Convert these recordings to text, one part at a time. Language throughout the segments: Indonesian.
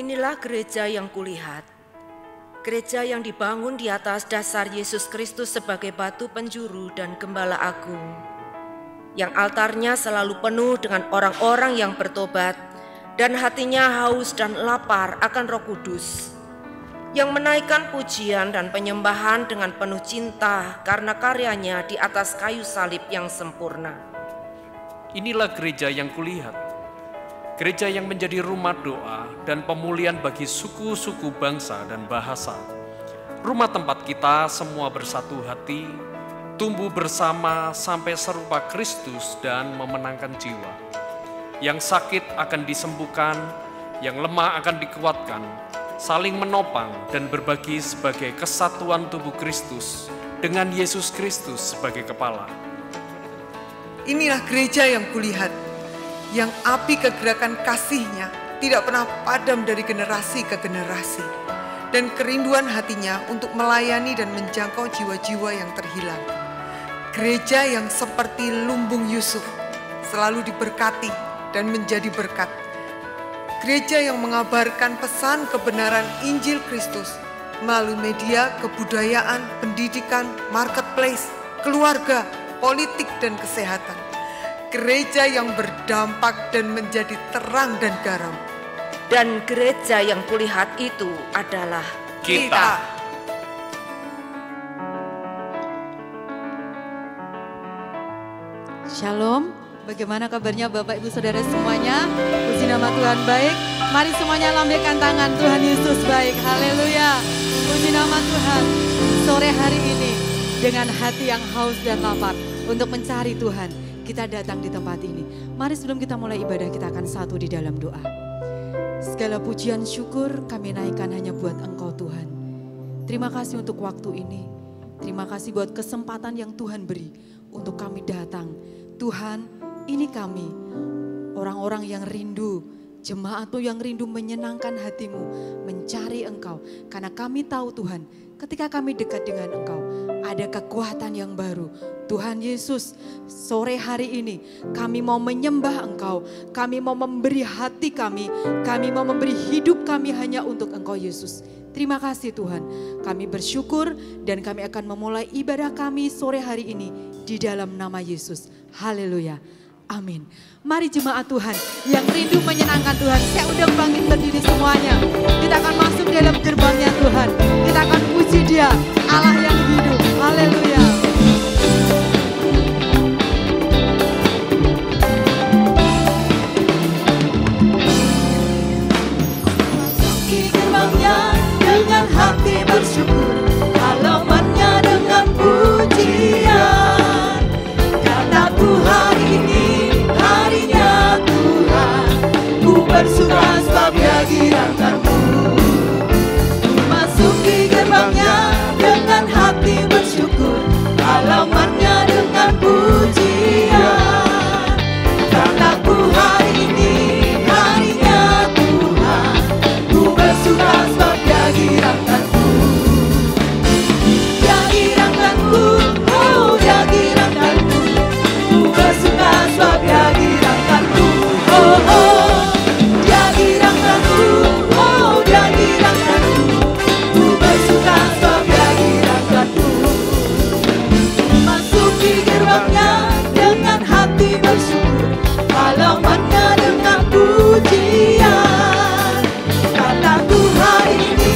Inilah gereja yang kulihat, gereja yang dibangun di atas dasar Yesus Kristus sebagai batu penjuru dan gembala agung, yang altarnya selalu penuh dengan orang-orang yang bertobat dan hatinya haus dan lapar akan Roh Kudus, yang menaikkan pujian dan penyembahan dengan penuh cinta karena karyanya di atas kayu salib yang sempurna. Inilah gereja yang kulihat, gereja yang menjadi rumah doa dan pemulihan bagi suku-suku bangsa dan bahasa. Rumah tempat kita semua bersatu hati, tumbuh bersama sampai serupa Kristus dan memenangkan jiwa. Yang sakit akan disembuhkan, yang lemah akan dikuatkan, saling menopang dan berbagi sebagai kesatuan tubuh Kristus dengan Yesus Kristus sebagai kepala. Inilah gereja yang kulihat, yang api kegerakan kasih-Nya tidak pernah padam dari generasi ke generasi, dan kerinduan hatinya untuk melayani dan menjangkau jiwa-jiwa yang terhilang. Gereja yang seperti lumbung Yusuf, selalu diberkati dan menjadi berkat. Gereja yang mengabarkan pesan kebenaran Injil Kristus melalui media, kebudayaan, pendidikan, marketplace, keluarga, politik, dan kesehatan. Gereja yang berdampak dan menjadi terang dan garam. Dan gereja yang kulihat itu adalah Kita. Shalom, bagaimana kabarnya Bapak Ibu Saudara semuanya? Puji nama Tuhan baik. Mari semuanya lambaikan tangan, Tuhan Yesus baik. Haleluya. Puji nama Tuhan. Sore hari ini dengan hati yang haus dan lapar untuk mencari Tuhan, kita datang di tempat ini. Mari sebelum kita mulai ibadah, kita akan satu di dalam doa. Segala pujian syukur kami naikkan hanya buat Engkau Tuhan. Terima kasih untuk waktu ini. Terima kasih buat kesempatan yang Tuhan beri untuk kami datang. Tuhan, ini kami, orang-orang yang rindu, jemaat-Mu yang rindu menyenangkan hati-Mu, mencari Engkau. Karena kami tahu Tuhan, ketika kami dekat dengan Engkau, ada kekuatan yang baru. Tuhan Yesus, sore hari ini kami mau menyembah Engkau, kami mau memberi hati kami mau memberi hidup kami hanya untuk Engkau Yesus. Terima kasih Tuhan, kami bersyukur dan kami akan memulai ibadah kami sore hari ini di dalam nama Yesus. Haleluya, amin. Mari jemaat Tuhan yang rindu menyenangkan Tuhan, saya undang bangkit berdiri semuanya. Kita akan masuk dalam gerbangnya Tuhan, kita akan puji Dia, Allah yang hidup. Haleluya. Dengan hati bersyukur, halamannya dengan pujian. Kataku hari ini, harinya Tuhan, ku bersuka sebab Dia kirangkanku. Masuki gerbangnya dengan hati bersyukur, halamannya dengan pujian. Kataku hari ini, harinya Tuhan, ku bersuka sebab kirangkanku, Dia kirangkanku, oh Dia kirangkanku, ku bersuka sebab Dia kirangkanku, oh oh, Dia kirangkanku, oh Dia kirangkanku, ku bersuka sebab Dia kirangkanku. Masuki gerbangnya dengan hati bersyukur, halamannya dengan pujian. Kataku hari ini,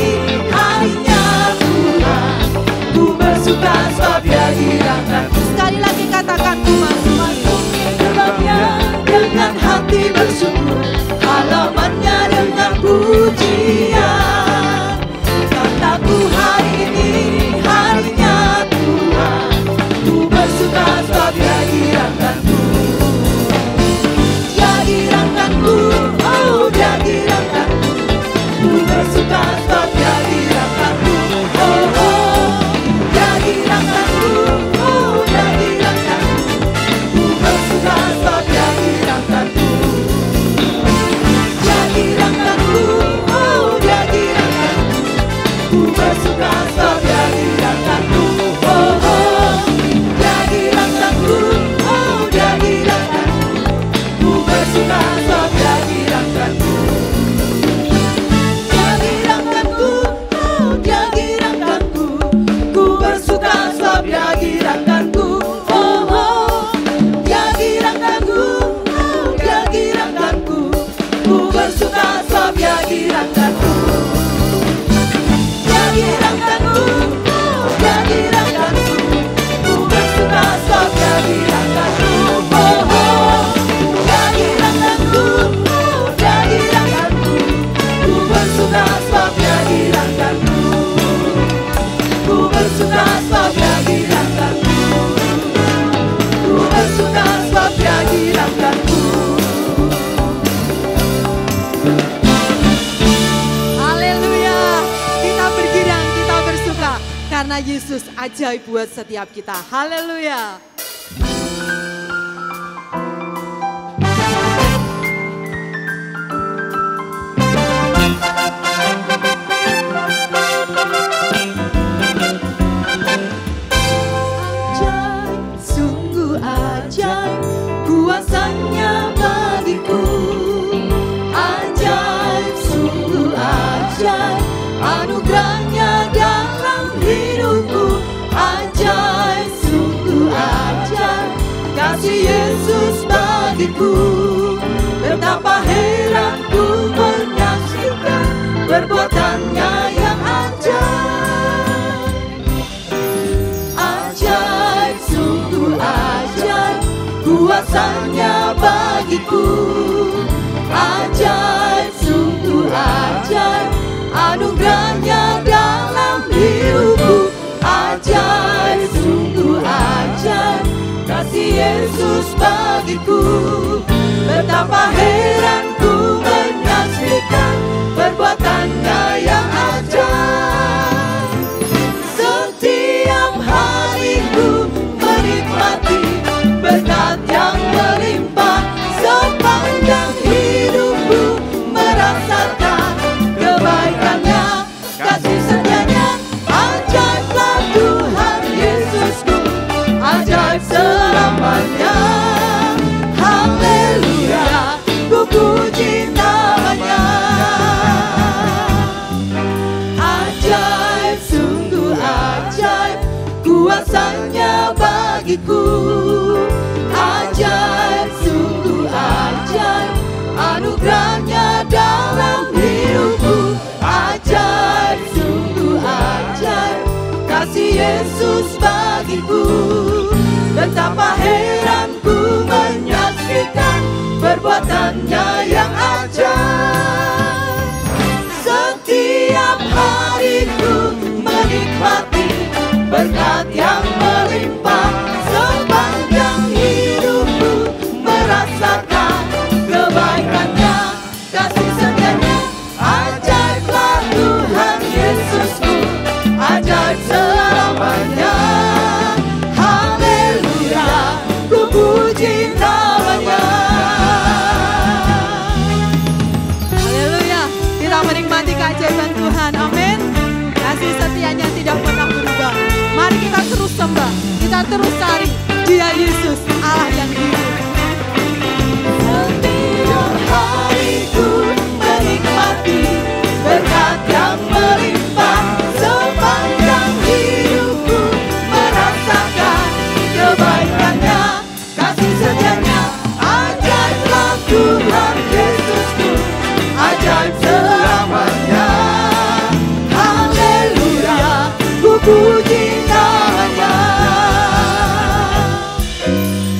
harinya Tuhan, ku bersuka sebab Dia kirangkanku. Sekali lagi katakan, ku masuk gerbangnya dengan hati bersyukur, halamannya dengan pujian. Kataku hari ini, harinya Tuhan, ku bersuka sebab Dia kirangkanku. Dia kirangkanku, oh Dia kirangkanku, ku bersuka sebab Dia kirangkanku, oh oh, Dia kirangkanku, oh Dia kirangkanku, ku bersuka sebab Dia kirangkanku. Yesus ajaib buat setiap kita. Haleluya. Kuasanya bagiku, ajaib, sungguh ajaib, anugerahnya dalam hidupku, ajaib, sungguh ajaib, kasih Yesus bagiku, betapa heran ku menyaksikan perbuatannya yang ajaib, ajaib, sungguh ajaib, kuasanya bagiku, ajaib, sungguh ajaib, anugerahnya dalam hidupku, ajaib, sungguh ajaib, kasih Yesus bagiku, betapa heran ku menyaksikan perbuatannya yang ajaib. Setiap hariku menikmati berkat yang melimpah, sepanjang hidupku merasakan kebaikannya, kasih setianya, ajaiblah Tuhan Yesusku, ajaib selamanya. Haleluya, ku puji namanya. Ajaib, sungguh ajaib, kuasanya bagiku, ajaib, sungguh ajaib, anugerahnya dalam hidupku, ajaib, sungguh ajaib, kasih Yesus bagiku, betapa heran ku menyaksikan perbuatannya yang ajaib. Setiap hariku menikmati berkat yang melimpah, sepanjang hidupku merasakan kebaikannya, kasih setianya, ajaiblah Tuhan Yesusku, ajaib selamanya. Haleluya, ku puji namanya. Haleluya, kita menikmati keajaiban Tuhan, amin. Kasih setianya tidak pernah berubah. Mari kita terus sembah, kita terus cari Dia Yesus, Allah yang hidup. Setiap hariku menikmati berkat yang melimpah, sepanjang hidupku merasakan kebaikannya, kasih setianya, ajaiblah Tuhan Yesusku, ajaib selamanya. Haleluya, ku puji namanya.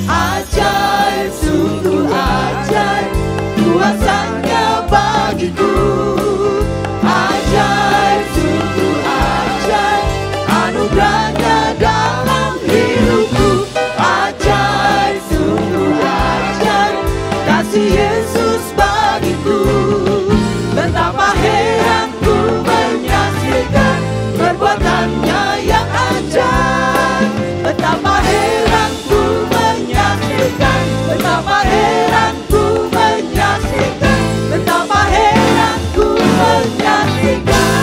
Ajaib, sungguh ajaib, kuasanya bagiku, ajaib, sungguh ajaib, anugerahnya dalam hidupku, ajaib, sungguh ajaib, kasih Yesus bagiku, betapa heran ku menyaksikan perbuatannya yang ajaib, betapa heran ku menyaksikan, betapa heran ku menyaksikan, betapa heran ku menyaksikan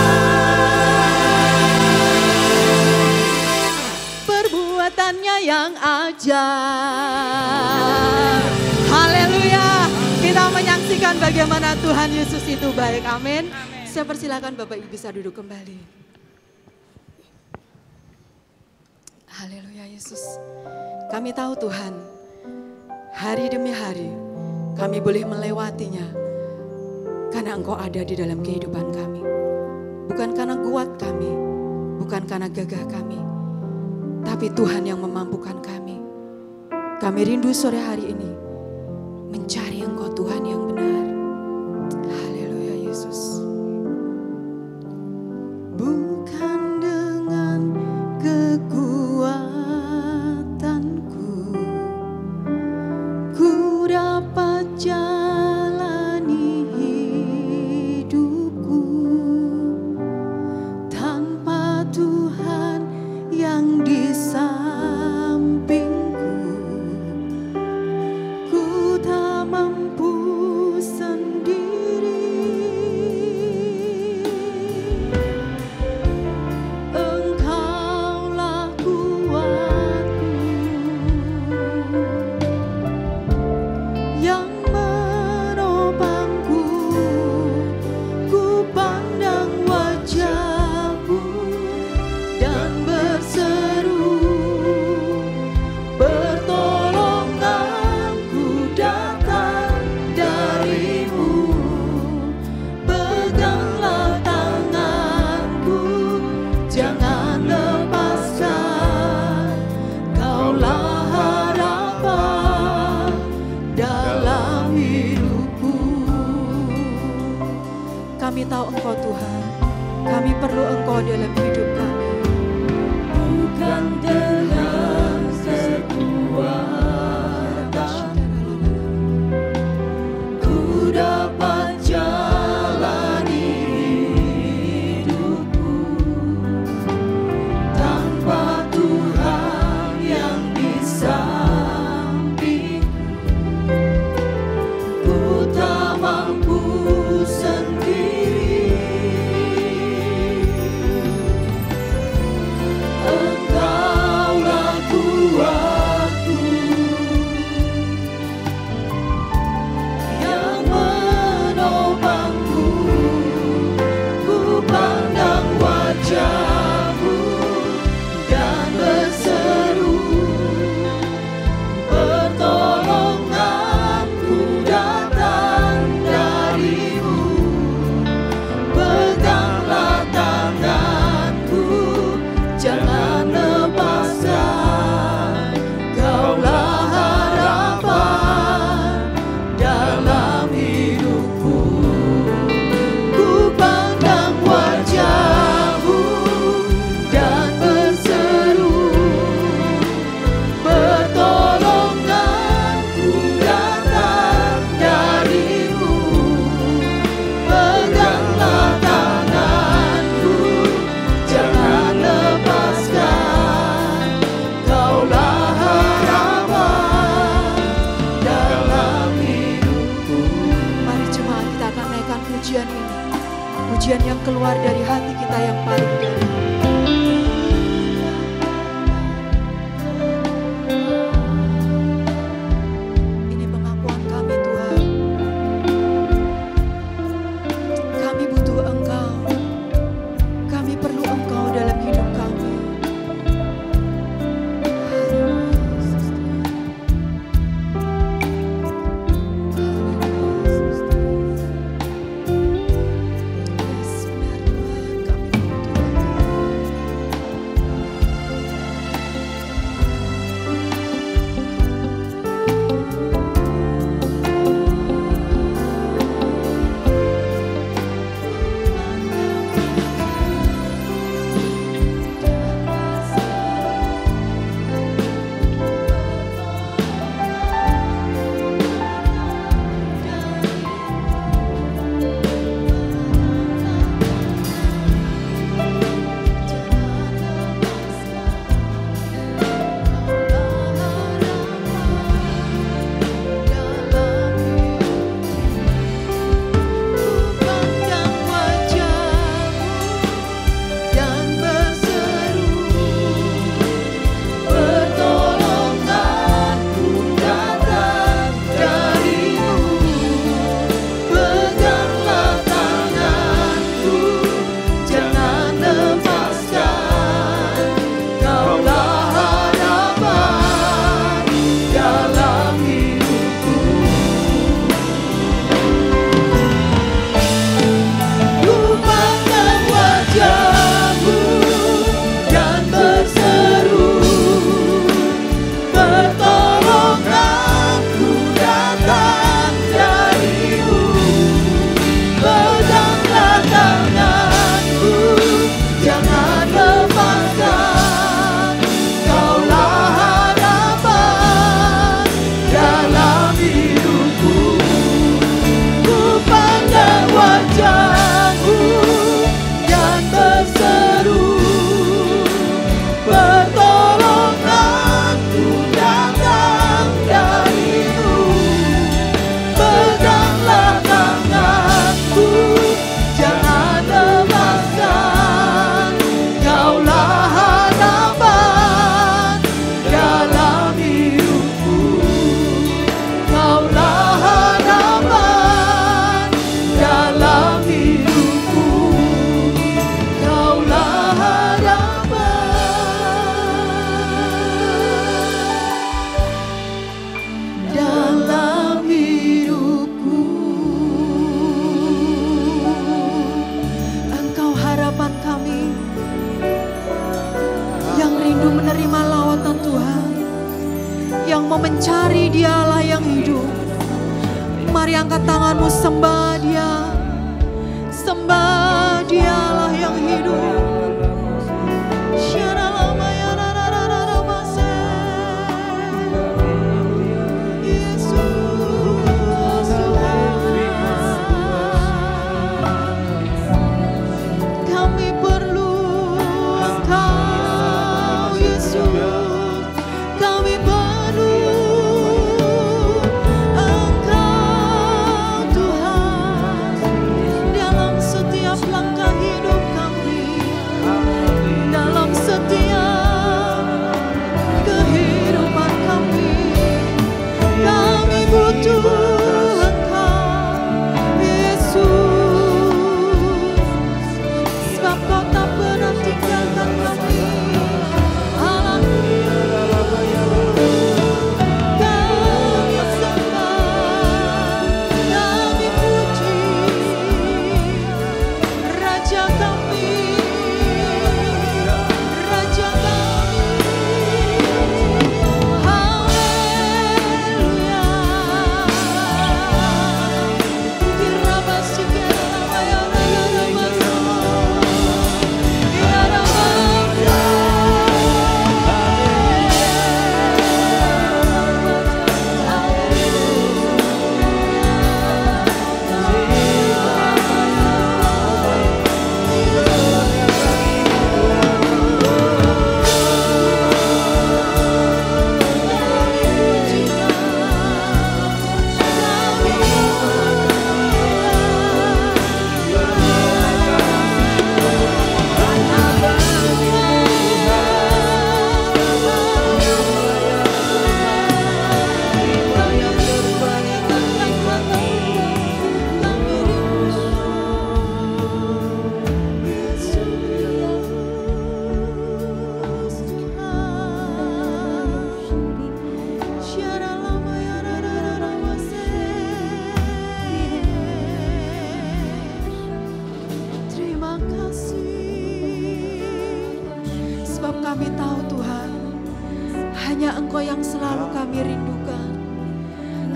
Perbuatannya yang ajaib. Haleluya, kita menyaksikan bagaimana Tuhan Yesus itu baik, amin. Saya persilakan Bapak Ibu bisa duduk kembali. Haleluya Yesus. Kami tahu Tuhan, hari demi hari kami boleh melewatinya karena Engkau ada di dalam kehidupan kami. Bukan karena kuat kami, bukan karena gagah kami, tapi Tuhan yang memampukan kami. Kami rindu sore hari ini mencari Engkau Tuhan yang benar. Haleluya Yesus. bukan dengan kekuatanku, ku dapat jalani hidupku tanpa Tuhan tahu Engkau Tuhan. Kami perlu Engkau dalam hidup kami. Bukan dengan kekuatan ku dapat jalani hidupku, tanpa Tuhan yang di sampingku ku tak mampu sendiri. Engkaulah kuatku yang menopangku, ku pandang wajah-Mu dan berseru, pertolonganku datang dari-Mu. Peganglah tanganku, jangan lepaskan, Kaulah harapan dalam hidupku. Ku pandang wajah-Mu dan berseru, pertolonganku datang dari-Mu. Peganglah tanganku, jangan lepaskan, Kaulah harapan dalam hidupku. Mari jemaat, kita akan naikkan pujian ini. Pujian yang keluar dari hati kita yang paling dalam. Ini pengakuan kami Tuhan. Kami butuh Engkau. Kami perlu Engkau dalam hidup kami. Yes, benar Tuhan, kami butuh Engkau. mau mencari Dialah yang hidup. Mari angkat tanganmu, sembah Dia. sembah, Dialah yang hidup. Kami tahu Tuhan, hanya Engkau yang selalu kami rindukan,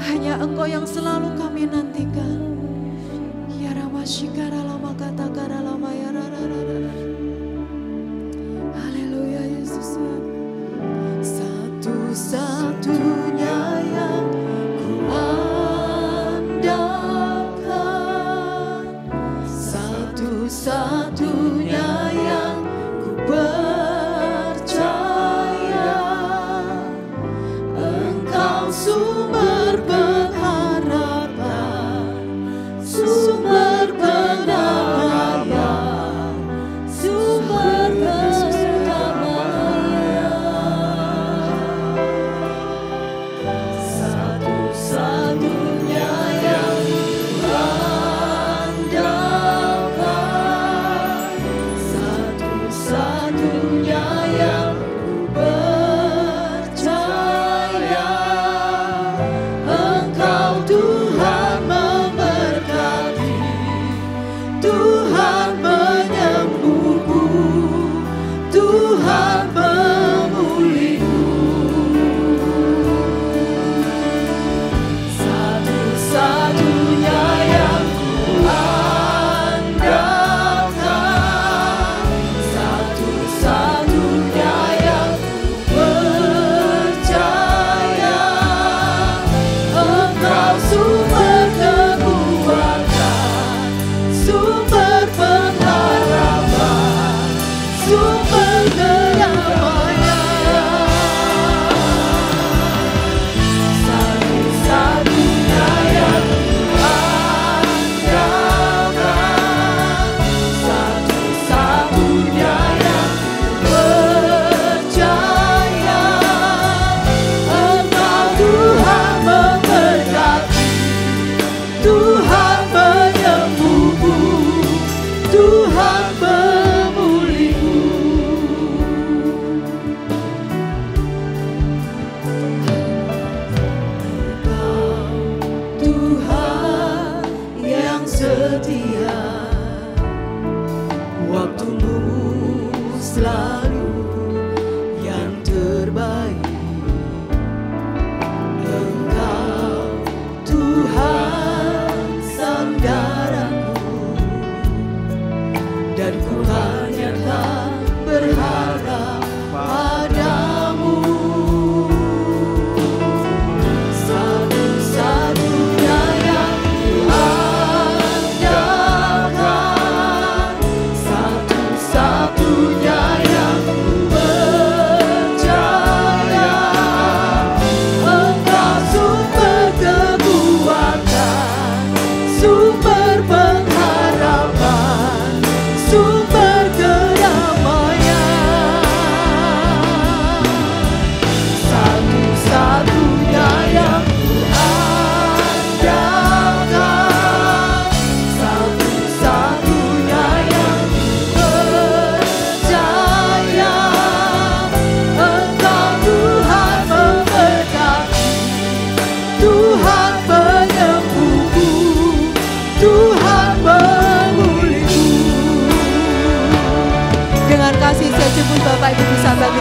hanya Engkau yang selalu kami nantikan. Ya Ramashikara lama kata kara lama ya rara. Haleluya Yesus. Satu-satunya yang ku andalkan, satu-satunya yang ku sumber pengharapan, sumber pendamaian, sumber kedamaian.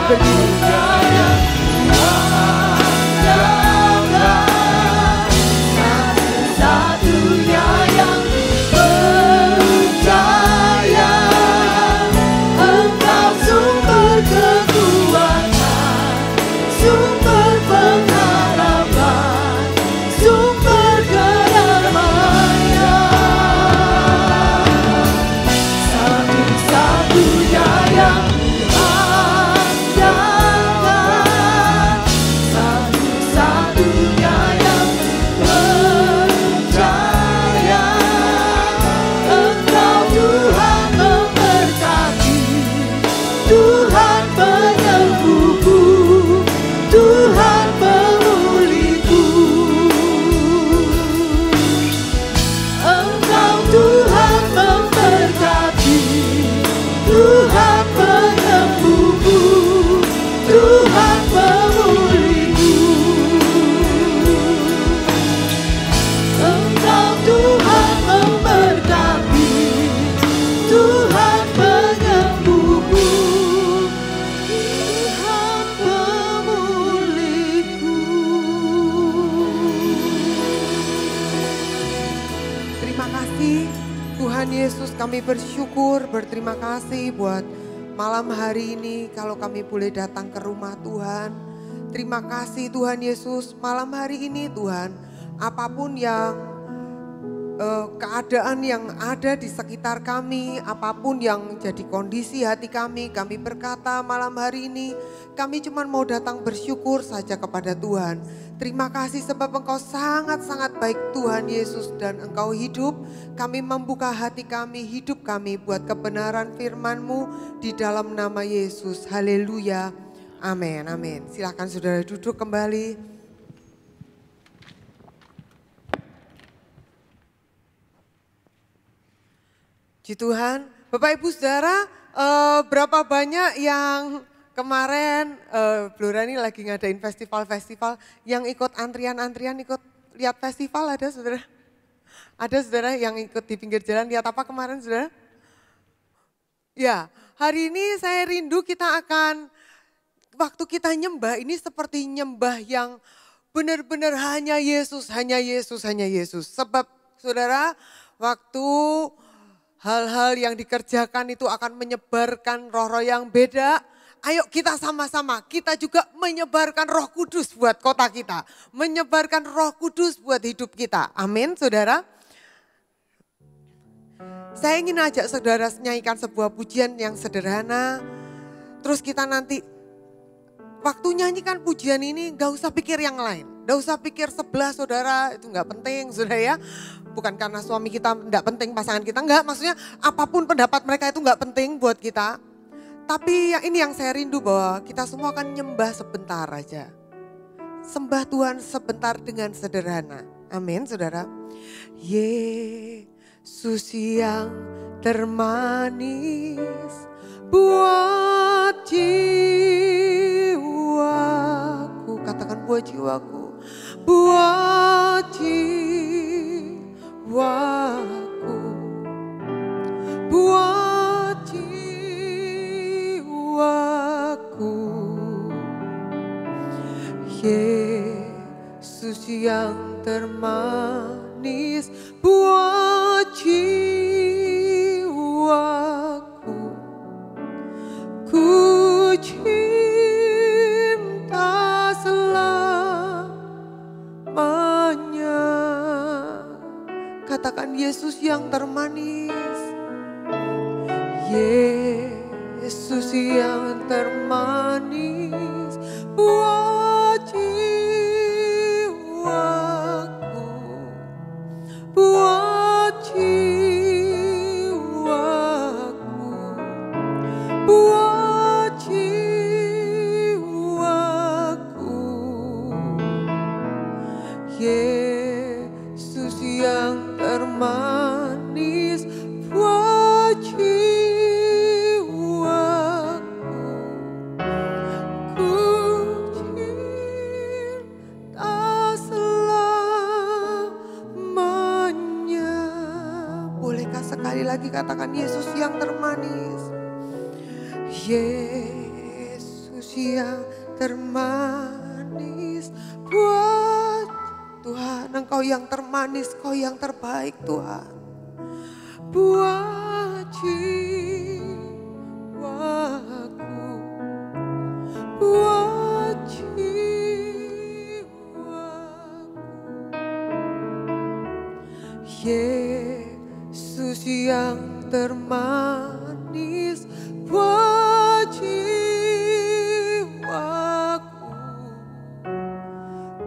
Satu-satunya yang kuandalkan, satu-satunya yang percaya. Engkau sumber kekuatan, sumber pengharapan, sumber kedamaian. Satu-satunya yang kuandalkan, satu-satunya yang percaya. Engkau Tuhan memberkati, Tuhan penyembuhku, Tuhan pemulihku. Engkau Tuhan memberkati, Tuhan penyembuhku, Tuhan pemulihku. Engkau Tuhan memberkati, Tuhan penyembuhku, Tuhan pemulihku. Terima kasih Tuhan Yesus, kami bersyukur, berterima kasih buat malam hari ini kalau kami boleh datang ke rumah Tuhan. Terima kasih Tuhan Yesus, malam hari ini Tuhan, apapun yang keadaan yang ada di sekitar kami, apapun yang jadi kondisi hati kami berkata malam hari ini, kami cuma mau datang bersyukur saja kepada Tuhan. Terima kasih sebab Engkau sangat-sangat baik Tuhan Yesus dan Engkau hidup. Kami membuka hati kami, hidup kami buat kebenaran firman-Mu di dalam nama Yesus. Haleluya. Amin, amin. Silakan saudara duduk kembali. Puji Tuhan, Bapak Ibu Saudara, berapa banyak yang kemarin Blora ini lagi ngadain festival-festival yang ikut antrian-antrian, ikut lihat festival, ada saudara? Ada saudara yang ikut di pinggir jalan, lihat apa kemarin saudara? Ya, hari ini saya rindu kita akan, waktu kita nyembah ini seperti nyembah yang benar-benar hanya Yesus, hanya Yesus, hanya Yesus. Sebab saudara, waktu hal-hal yang dikerjakan itu akan menyebarkan roh-roh yang beda. Ayo kita sama-sama, kita juga menyebarkan Roh Kudus buat kota kita. Menyebarkan Roh Kudus buat hidup kita. Amin saudara. Saya ingin ajak saudara nyanyikan sebuah pujian yang sederhana. Terus kita nanti, waktu nyanyikan pujian ini gak usah pikir yang lain. Gak usah pikir sebelah saudara, itu gak penting saudara ya. Bukan karena suami kita gak penting, pasangan kita enggak. Maksudnya apapun pendapat mereka itu gak penting buat kita. Tapi yang ini yang saya rindu bahwa kita semua akan nyembah sebentar aja. Sembah Tuhan sebentar dengan sederhana. Amin saudara. Yesus yang termanis buat jiwaku. Katakan buat jiwaku. Buat jiwaku, buat jiwaku. Yesus yang termanis buat jiwaku. Ku cinta selamanya. Katakan Yesus yang termanis. Yesus yang termanis buat jiwaku. Buat jiwaku. Buat jiwaku. Yesus yang termanis buat jiwaku. Ku cinta selamanya. Bolehkah sekali lagi katakan Yesus yang termanis. Yesus yang termanis buat Tuhan. Engkau yang termanis, Engkau yang terbaik Tuhan. Buat jiwaku, buat jiwaku. Yesus yang termanis buat jiwaku.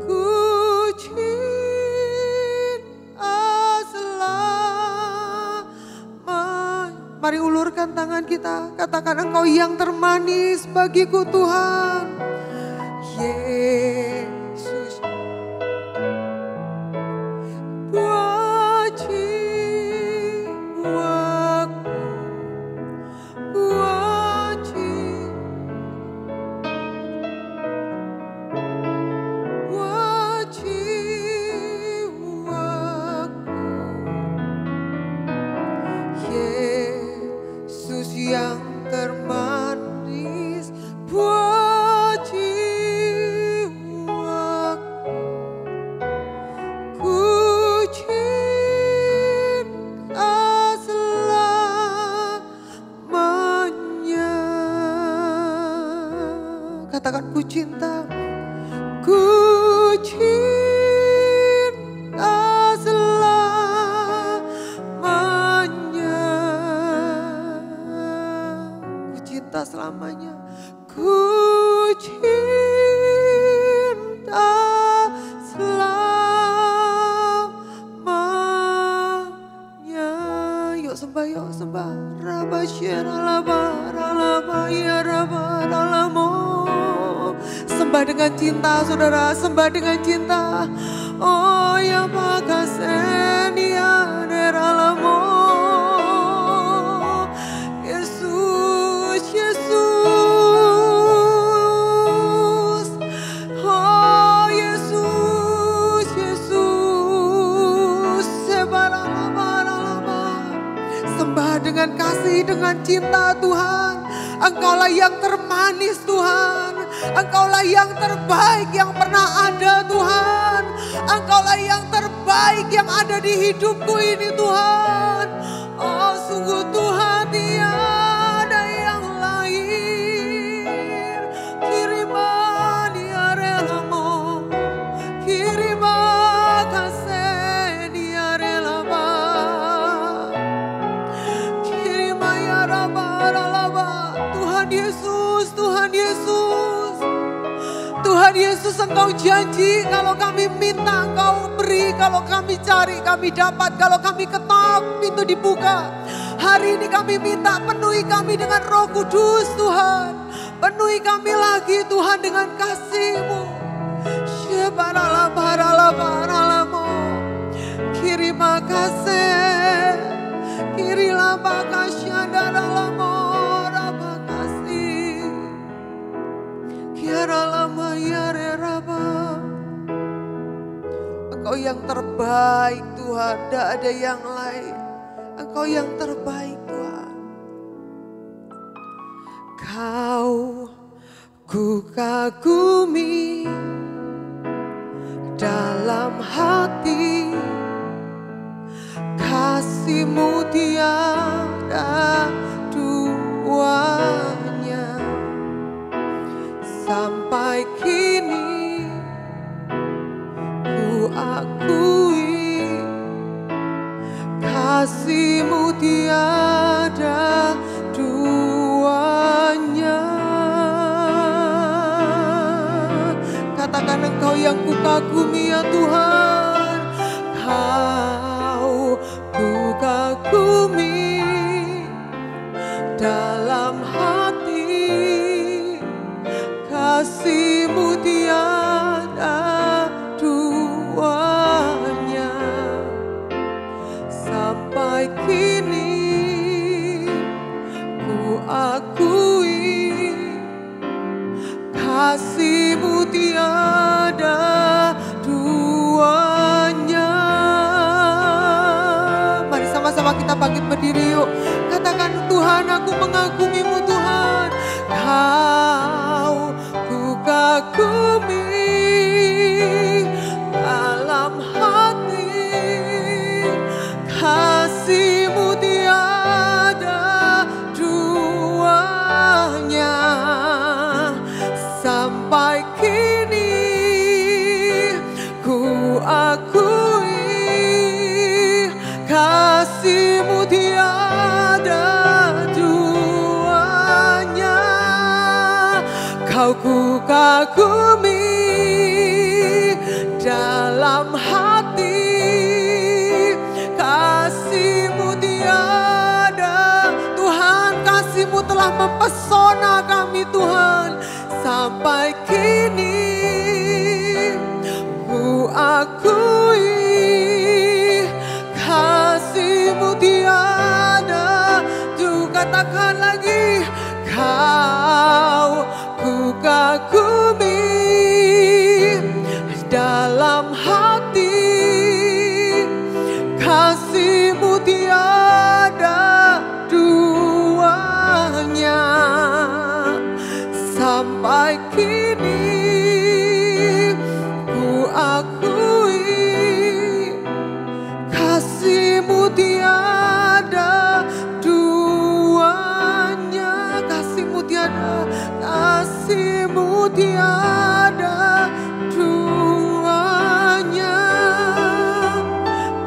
Ku cinta selamanya. Mari ulurkan tangan kita, katakan Engkau yang termanis bagiku Tuhan. Yesus buat jiwaku, buat jiwaku. Yesus yang termanis buat jiwaku. Ku cinta selamanya. Katakan ku cinta. Ku cinta selamanya. Ku cinta selamanya. Ku cinta selamanya. Yuk sembah, yuk sembah. Rabba syara laba ralaba ya rabba ralamo. Sembah dengan cinta saudara, sembah dengan cinta. Oh ya makasih ya neralamo. Yesus, Yesus. Oh Yesus, Yesus. Sebaralaba. Sembah dengan kasih, dengan cinta Tuhan. Engkaulah yang termanis Tuhan. Engkaulah yang terbaik yang pernah ada Tuhan. Engkaulah yang terbaik yang ada di hidupku ini Tuhan. Oh sungguh Tuhan tiada yang lain. Kiriman ya relamo. Kiriman kasih dia relama. Kiriman ya rabaralaba. Tuhan Yesus, Tuhan Yesus. Tuhan Yesus, Engkau janji kalau kami minta Engkau beri, kalau kami cari kami dapat, kalau kami ketok pintu dibuka. Hari ini kami minta penuhi kami dengan Roh Kudus Tuhan. Penuhi kami lagi Tuhan dengan kasih-Mu. Shebaralabaralabaralamo. Kirima kasih. Kirilaba kasyadaralamo. Raba kasih. Kiaralama yareraba. Engkau yang terbaik Tuhan, tidak ada yang lain. Engkau yang terbaik Tuhan. Kau ku kagumi dalam hati, kasih-Mu tiada duanya. Sampai kini ku akui kasih-Mu tiada duanya. Katakan Engkau yang ku kagumi ya Tuhan. Kau ku kagumi dalam hati, kasih-Mu tiada duanya. Sampai kini ku akui kasih-Mu tiada duanya. Mari sama-sama kita bangkit berdiri yuk. Katakan Tuhan, aku mengagumi-Mu Tuhan. Kau dalam hati, kasih-Mu tiada duanya. Sampai kini ku akui kasih-Mu tiada duanya. Kau ku kagumi dalam hati, kasih-Mu tiada. Tuhan, kasih-Mu telah mempesona kami Tuhan. Sampai kini ku akui kasih-Mu tiada. Katakan lagi, Kau ku kagumi dalam hati, kasih-Mu tiada duanya. Sampai kini ku akui kasih-Mu tiada duanya. Kasih-Mu tiada, kasih-Mu tiada duanya.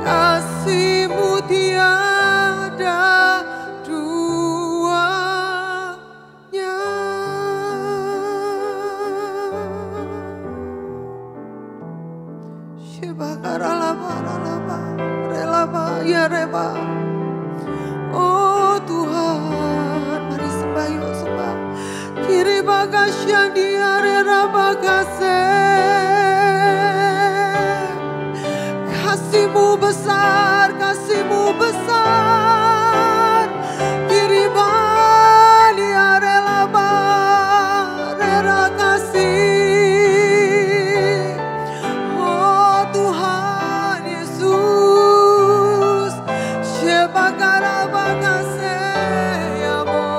Kasih-Mu tiada duanya. Relaba, ya reba. Oh Tuhan, mari sembah yuk sembah. Kiri bagasya diare rabagase. Kasih-Mu besar, kasih-Mu besar. Kiri bali are laba, rera kasih. Oh Tuhan Yesus, Shebakara bagase amo.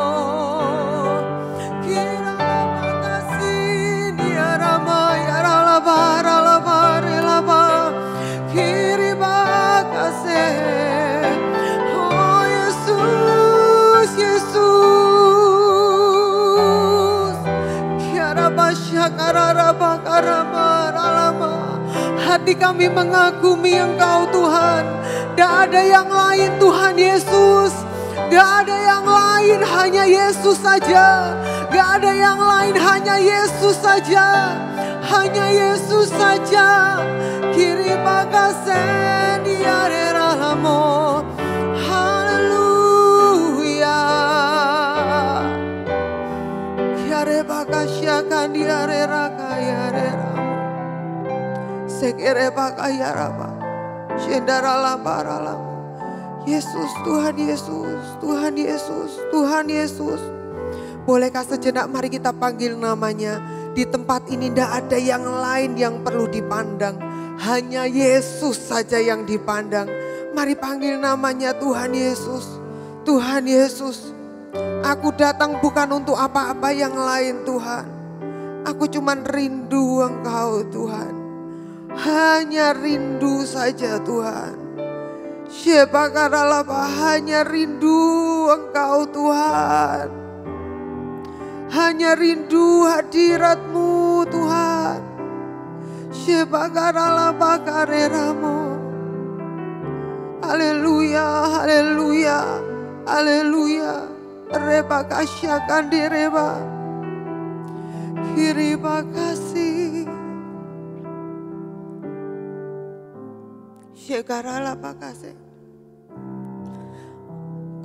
Kira bagasi diarama yara laba relaba. Kiri bagase. Oh Yesus, Yesus. Kiara basyakara rabakarama ralama. Hati kami mengagumi Engkau Tuhan. Tidak ada yang lain Tuhan Yesus. Tidak ada yang lain, hanya Yesus saja. Tidak ada yang lain, hanya Yesus saja. Hanya Yesus saja. Kiri bagasen diare ralamo. Haleluya. Kiare bagasyakan diare rakayare ramo. Sekere bakaya raba. Shendara labara lamo. Yesus, Tuhan Yesus, Tuhan Yesus, Tuhan Yesus. Bolehkah sejenak mari kita panggil namanya. Di tempat ini tidak ada yang lain yang perlu dipandang. Hanya Yesus saja yang dipandang. Mari panggil namanya Tuhan Yesus. Tuhan Yesus. Aku datang bukan untuk apa-apa yang lain Tuhan. Aku cuma rindu Engkau Tuhan. Hanya rindu saja Tuhan. Syebakaralaba, hanya rindu Engkau Tuhan. Hanya rindu hadirat-Mu Tuhan. Syebakaralaba kareramu. Haleluya, haleluya, haleluya. Reba kasyakan direba. Kiriba kasih. Syekaralaba kasih.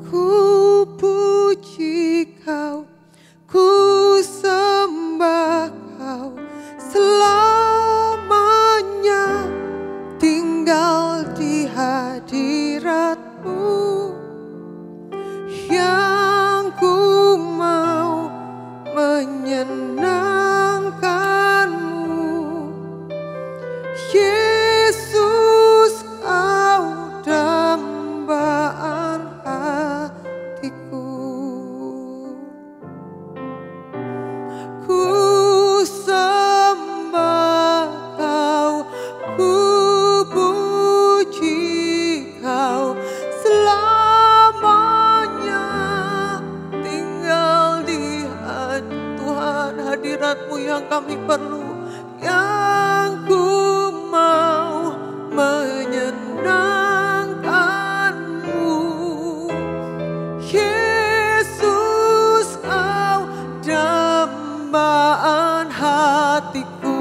Ku puji Kau, ku sembah Kau, selamanya tinggal di hadirat-Mu. Yang ku mau menyenangkan-Mu. Yesus, Kau dambaan hatiku. yang kami perlu, yang ku mau menyenangkan-Mu. Yesus, Kau dambaan hatiku.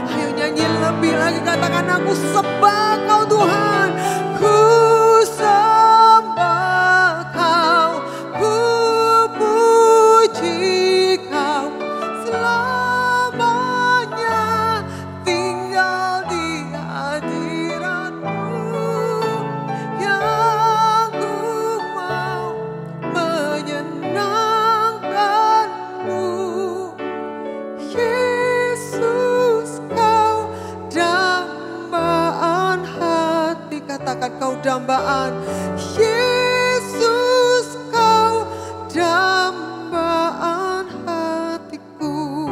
Ayo nyanyi lebih lagi, katakan aku sembah Kau Tuhan. Ku sembah Kau, ku puji Kau, selamanya tinggal di hadirat-Mu. Yang ku mau menyenangkan-Mu. Yesus, Kau dambaan hati. Katakan Kau dambaan. Yesus, Kau dambaan hatiku.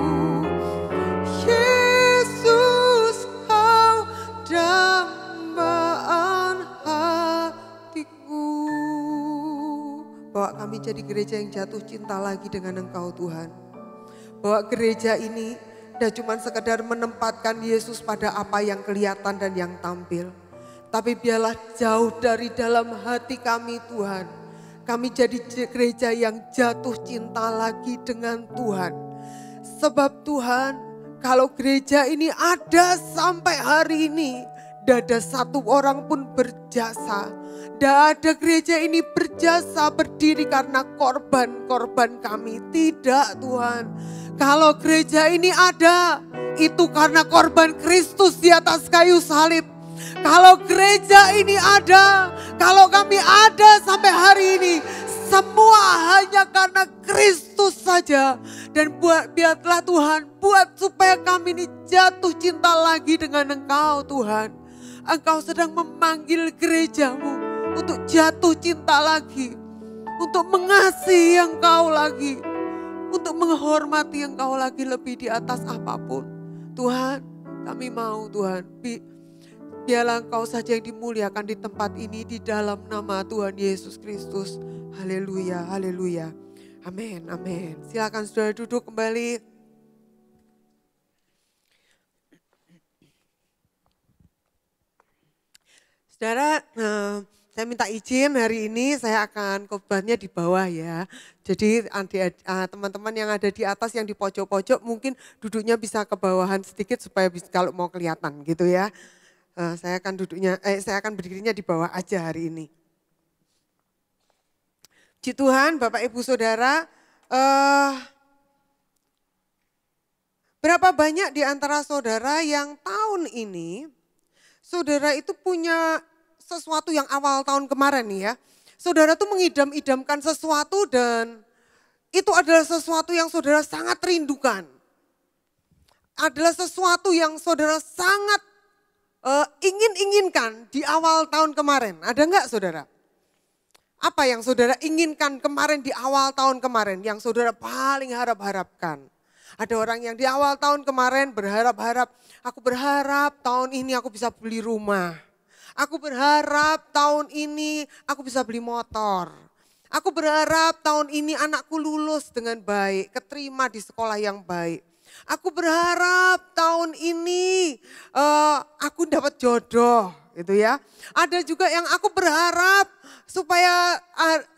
Yesus, Kau dambaan hatiku. Bawa kami jadi gereja yang jatuh cinta lagi dengan Engkau Tuhan. Bahwa gereja ini tidak cuma sekedar menempatkan Yesus pada apa yang kelihatan dan yang tampil. Tapi biarlah jauh dari dalam hati kami Tuhan. Kami jadi gereja yang jatuh cinta lagi dengan Tuhan. Sebab Tuhan, kalau gereja ini ada sampai hari ini, tidak ada satu orang pun berjasa. Tidak ada gereja ini berjasa berdiri karena korban-korban kami. Tidak Tuhan. Kalau gereja ini ada, itu karena korban Kristus di atas kayu salib. Kalau gereja ini ada, kalau kami ada sampai hari ini, semua hanya karena Kristus saja. Dan biarlah Tuhan, buat supaya kami ini jatuh cinta lagi dengan Engkau Tuhan. Engkau sedang memanggil gerejamu untuk jatuh cinta lagi, untuk mengasihi Engkau lagi, untuk menghormati Engkau lagi lebih di atas apapun. Tuhan, kami mau Tuhan, biarlah Engkau saja yang dimuliakan di tempat ini di dalam nama Tuhan Yesus Kristus. Haleluya, haleluya. Amin, amin. Silakan saudara duduk kembali. Saudara, saya minta izin hari ini saya akan khotbahnya di bawah ya. Jadi teman-teman yang ada di atas yang di pojok-pojok mungkin duduknya bisa ke bawahan sedikit supaya kalau mau kelihatan gitu ya. Saya akan berdirinya di bawah aja hari ini. Puji Tuhan, Bapak Ibu Saudara, berapa banyak di antara saudara yang tahun ini saudara itu punya sesuatu yang awal tahun kemarin nih ya. Saudara tuh mengidam-idamkan sesuatu dan itu adalah sesuatu yang saudara sangat rindukan. Adalah sesuatu yang saudara sangat ingin-inginkan di awal tahun kemarin. Ada enggak saudara? Apa yang saudara inginkan kemarin di awal tahun kemarin yang saudara paling harap-harapkan? Ada orang yang di awal tahun kemarin berharap-harap, aku berharap tahun ini aku bisa beli rumah. Aku berharap tahun ini aku bisa beli motor. Aku berharap tahun ini anakku lulus dengan baik, keterima di sekolah yang baik. Aku berharap tahun ini aku dapat jodoh gitu ya. Ada juga yang aku berharap supaya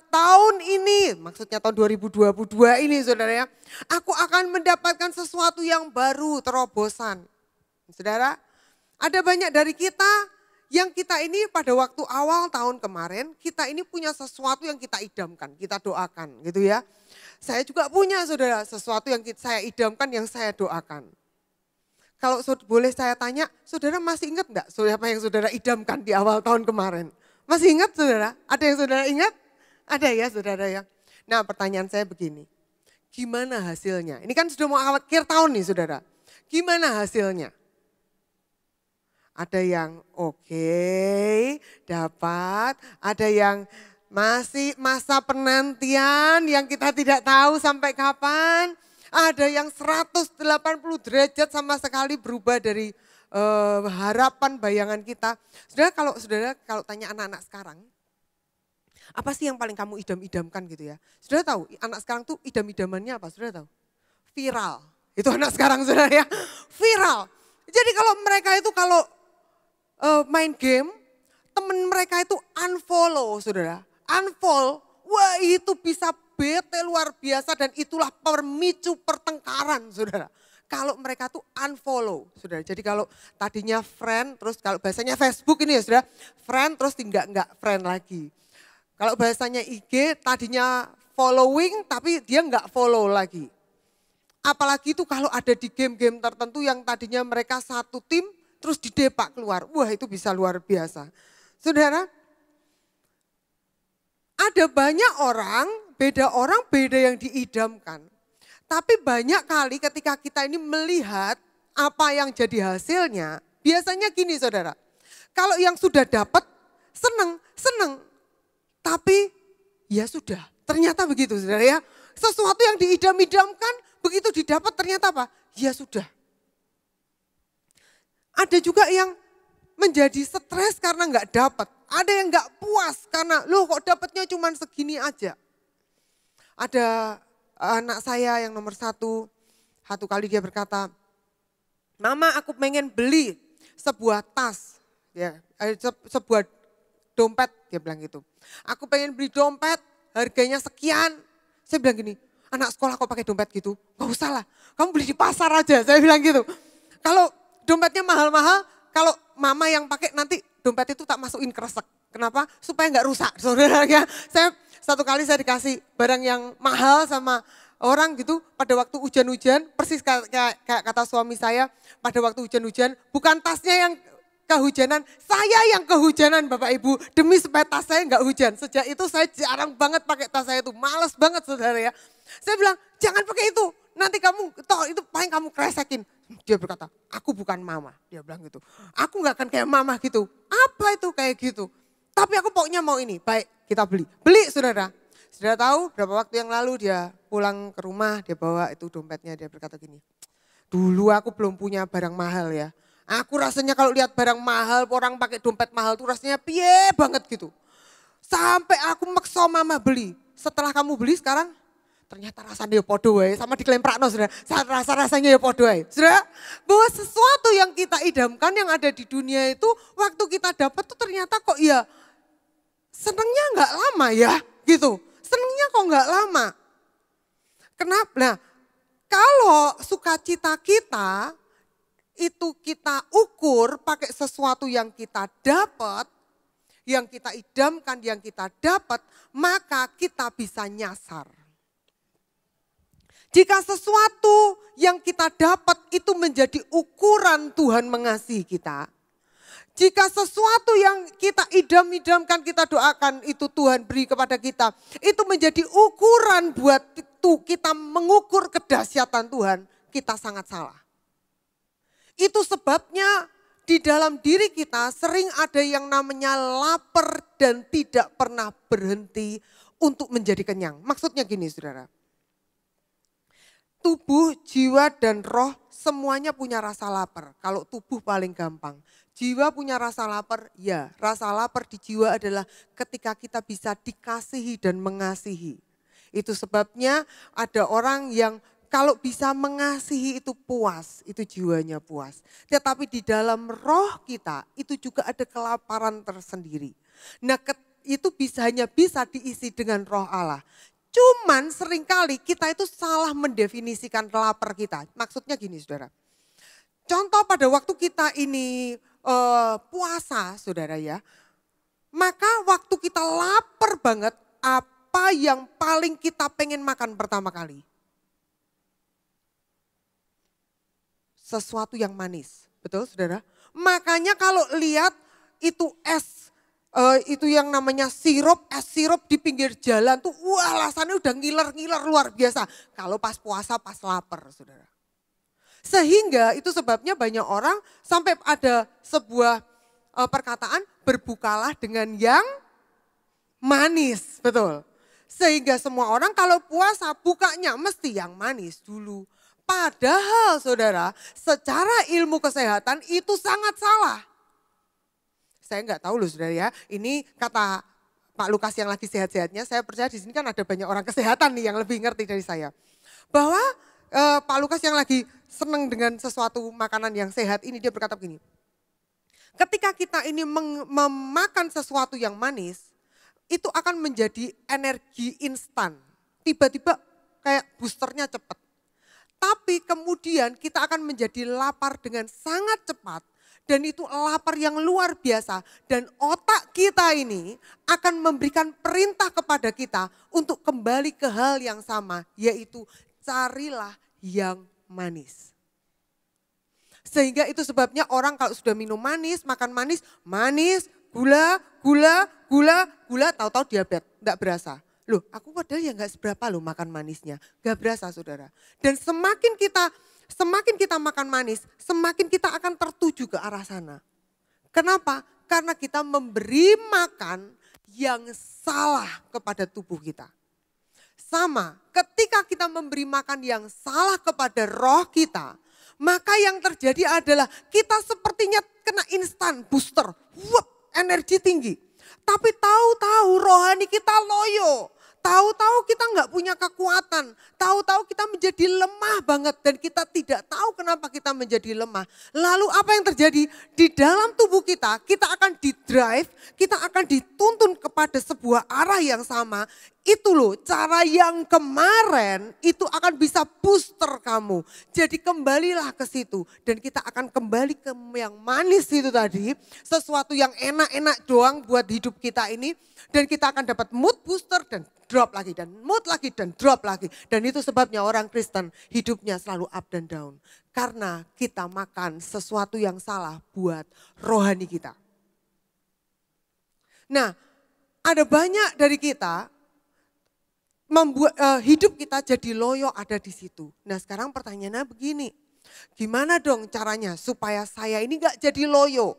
tahun ini, maksudnya tahun 2022 ini saudara ya. Aku akan mendapatkan sesuatu yang baru, terobosan. Saudara, ada banyak dari kita yang kita ini pada waktu awal tahun kemarin, kita ini punya sesuatu yang kita idamkan, kita doakan gitu ya. Saya juga punya saudara sesuatu yang saya idamkan, yang saya doakan. Kalau boleh saya tanya, saudara masih ingat enggak apa yang saudara idamkan di awal tahun kemarin? Masih ingat saudara? Ada yang saudara ingat? Ada ya saudara ya. Nah pertanyaan saya begini, gimana hasilnya? Ini kan sudah mau akhir tahun nih saudara. Gimana hasilnya? Ada yang oke, dapat, ada yang masih masa penantian yang kita tidak tahu sampai kapan. Ada yang 180 derajat sama sekali berubah dari harapan bayangan kita. Saudara kalau tanya anak-anak sekarang, Apa sih yang paling kamu idam-idamkan gitu ya? Saudara tahu anak sekarang tuh idam-idamannya apa? Saudara tahu? Viral. Itu anak sekarang saudara ya. Viral. Jadi kalau mereka itu kalau main game, temen mereka itu unfollow saudara. Unfollow, wah itu bisa bete luar biasa dan itulah pemicu pertengkaran saudara. Kalau mereka tuh unfollow saudara. Jadi kalau tadinya friend, terus kalau bahasanya Facebook ini ya saudara, friend terus enggak friend lagi. Kalau bahasanya IG tadinya following tapi dia enggak follow lagi. Apalagi itu kalau ada di game-game tertentu yang tadinya mereka satu tim terus didepak keluar. Wah itu bisa luar biasa. Saudara, ada banyak orang beda yang diidamkan. Tapi banyak kali ketika kita ini melihat apa yang jadi hasilnya, biasanya gini saudara. Kalau yang sudah dapat seneng. Tapi ya sudah, ternyata begitu saudara ya. Sesuatu yang diidam-idamkan begitu didapat ternyata apa? Ya sudah. Ada juga yang menjadi stres karena nggak dapat. Ada yang nggak puas karena loh kok dapatnya cuma segini aja. Ada anak saya yang nomor satu kali dia berkata, Mama aku pengen beli sebuah tas, ya, sebuah dompet, dia bilang gitu. Aku pengen beli dompet, harganya sekian. Saya bilang gini, anak sekolah kok pakai dompet gitu? Gak usah lah, kamu beli di pasar aja, saya bilang gitu. Kalau dompetnya mahal-mahal, kalau mama yang pakai nanti dompet itu tak masukin kresek. Kenapa? Supaya gak rusak, saudara ya. Satu kali saya dikasih barang yang mahal sama orang gitu, pada waktu hujan-hujan, persis kayak kata suami saya, pada waktu hujan-hujan, bukan tasnya yang kehujanan, saya yang kehujanan Bapak Ibu, demi supaya tas saya nggak hujan. Sejak itu saya jarang banget pakai tas saya itu, males banget saudara ya. Saya bilang, jangan pakai itu, nanti kamu, toh itu paling kamu kresekin. Dia berkata, aku bukan mama, dia bilang gitu. Aku nggak akan kayak mama gitu, apa itu kayak gitu. Tapi aku pokoknya mau ini, baik kita beli. Beli saudara. Saudara tahu berapa waktu yang lalu dia pulang ke rumah, dia bawa itu dompetnya, dia berkata gini, dulu aku belum punya barang mahal ya. Aku rasanya kalau lihat barang mahal, orang pakai dompet mahal tuh rasanya piye banget gitu. Sampai aku maksa mama beli. Setelah kamu beli sekarang, ternyata rasanya ya podo wae, sama diklemprakno saudara. Rasanya ya podo wae. Saudara, bahwa sesuatu yang kita idamkan yang ada di dunia itu, waktu kita dapat tuh ternyata kok ya senengnya nggak lama ya gitu. Senengnya kok nggak lama. Kenapa? Nah, kalau sukacita kita itu kita ukur pakai sesuatu yang kita dapat, yang kita idamkan, yang kita dapat, maka kita bisa nyasar. Jika sesuatu yang kita dapat itu menjadi ukuran Tuhan mengasihi kita, jika sesuatu yang kita idam-idamkan, kita doakan itu Tuhan beri kepada kita, itu menjadi ukuran buat itu kita mengukur kedahsyatan Tuhan, kita sangat salah. Itu sebabnya di dalam diri kita sering ada yang namanya lapar dan tidak pernah berhenti untuk menjadi kenyang. Maksudnya gini saudara, tubuh, jiwa dan roh semuanya punya rasa lapar. Kalau tubuh paling gampang. Jiwa punya rasa lapar, ya rasa lapar di jiwa adalah ketika kita bisa dikasihi dan mengasihi. Itu sebabnya ada orang yang kalau bisa mengasihi itu puas, itu jiwanya puas. Tetapi di dalam roh kita itu juga ada kelaparan tersendiri. Nah itu hanya bisa diisi dengan roh Allah. Cuman seringkali kita itu salah mendefinisikan lapar kita. Maksudnya gini saudara. Contoh pada waktu kita ini puasa saudara ya. Maka waktu kita lapar banget, apa yang paling kita pengen makan pertama kali? Sesuatu yang manis, betul saudara? Makanya kalau lihat itu es, itu yang namanya sirup, es sirup di pinggir jalan tuh, wah rasanya udah ngiler-ngiler luar biasa. Kalau pas puasa, pas lapar saudara. Sehingga itu sebabnya banyak orang sampai ada sebuah perkataan berbukalah dengan yang manis, betul. Sehingga semua orang kalau puasa bukanya mesti yang manis dulu. Padahal saudara, secara ilmu kesehatan itu sangat salah. Saya nggak tahu loh saudara ya, ini kata Pak Lukas yang lagi sehat-sehatnya, saya percaya di sini kan ada banyak orang kesehatan nih yang lebih ngerti dari saya. Bahwa Pak Lukas yang lagi senang dengan sesuatu makanan yang sehat ini, dia berkata begini, ketika kita ini memakan sesuatu yang manis, itu akan menjadi energi instan. Tiba-tiba kayak boosternya cepat. Tapi kemudian kita akan menjadi lapar dengan sangat cepat. Dan itu lapar yang luar biasa. Dan otak kita ini akan memberikan perintah kepada kita untuk kembali ke hal yang sama. Yaitu carilah yang manis. Sehingga itu sebabnya orang kalau sudah minum manis, makan manis, gula, tahu-tahu diabetes, enggak berasa. Loh, aku padahal ya enggak seberapa loh makan manisnya, enggak berasa saudara. Dan semakin kita makan manis, semakin kita akan tertuju ke arah sana. Kenapa? Karena kita memberi makan yang salah kepada tubuh kita. Sama, ketika kita memberi makan yang salah kepada roh kita, maka yang terjadi adalah kita sepertinya kena instan booster, energi tinggi. Tapi tahu-tahu rohani kita loyo. Tahu-tahu kita nggak punya kekuatan, tahu-tahu kita menjadi lemah banget dan kita tidak tahu kenapa kita menjadi lemah. Lalu apa yang terjadi? Di dalam tubuh kita akan di-drive, kita akan dituntun kepada sebuah arah yang sama. Itu loh cara yang kemarin itu akan bisa booster kamu. Jadi kembalilah ke situ dan kita akan kembali ke yang manis itu tadi. Sesuatu yang enak-enak doang buat hidup kita ini. Dan kita akan dapat mood booster dan drop lagi dan mood lagi dan drop lagi. Dan itu sebabnya orang Kristen hidupnya selalu up dan down. Karena kita makan sesuatu yang salah buat rohani kita. Nah, ada banyak dari kita membuat hidup kita jadi loyo ada di situ. Nah, sekarang pertanyaannya begini. Gimana dong caranya supaya saya ini gak jadi loyo?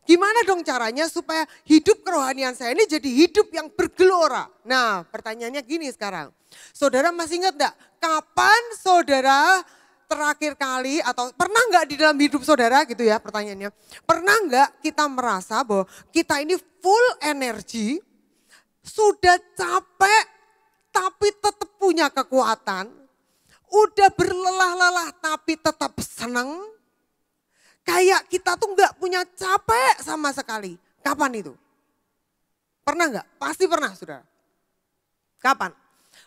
Gimana dong caranya supaya hidup kerohanian saya ini jadi hidup yang bergelora? Nah, pertanyaannya gini sekarang. Saudara masih ingat enggak? Kapan saudara terakhir kali atau pernah enggak di dalam hidup saudara gitu ya pertanyaannya. Pernah enggak kita merasa bahwa kita ini full energi, sudah capek tapi tetap punya kekuatan, udah berlelah-lelah tapi tetap senang? Kayak kita tuh nggak punya capek sama sekali. Kapan itu? Pernah nggak? Pasti pernah saudara. Kapan?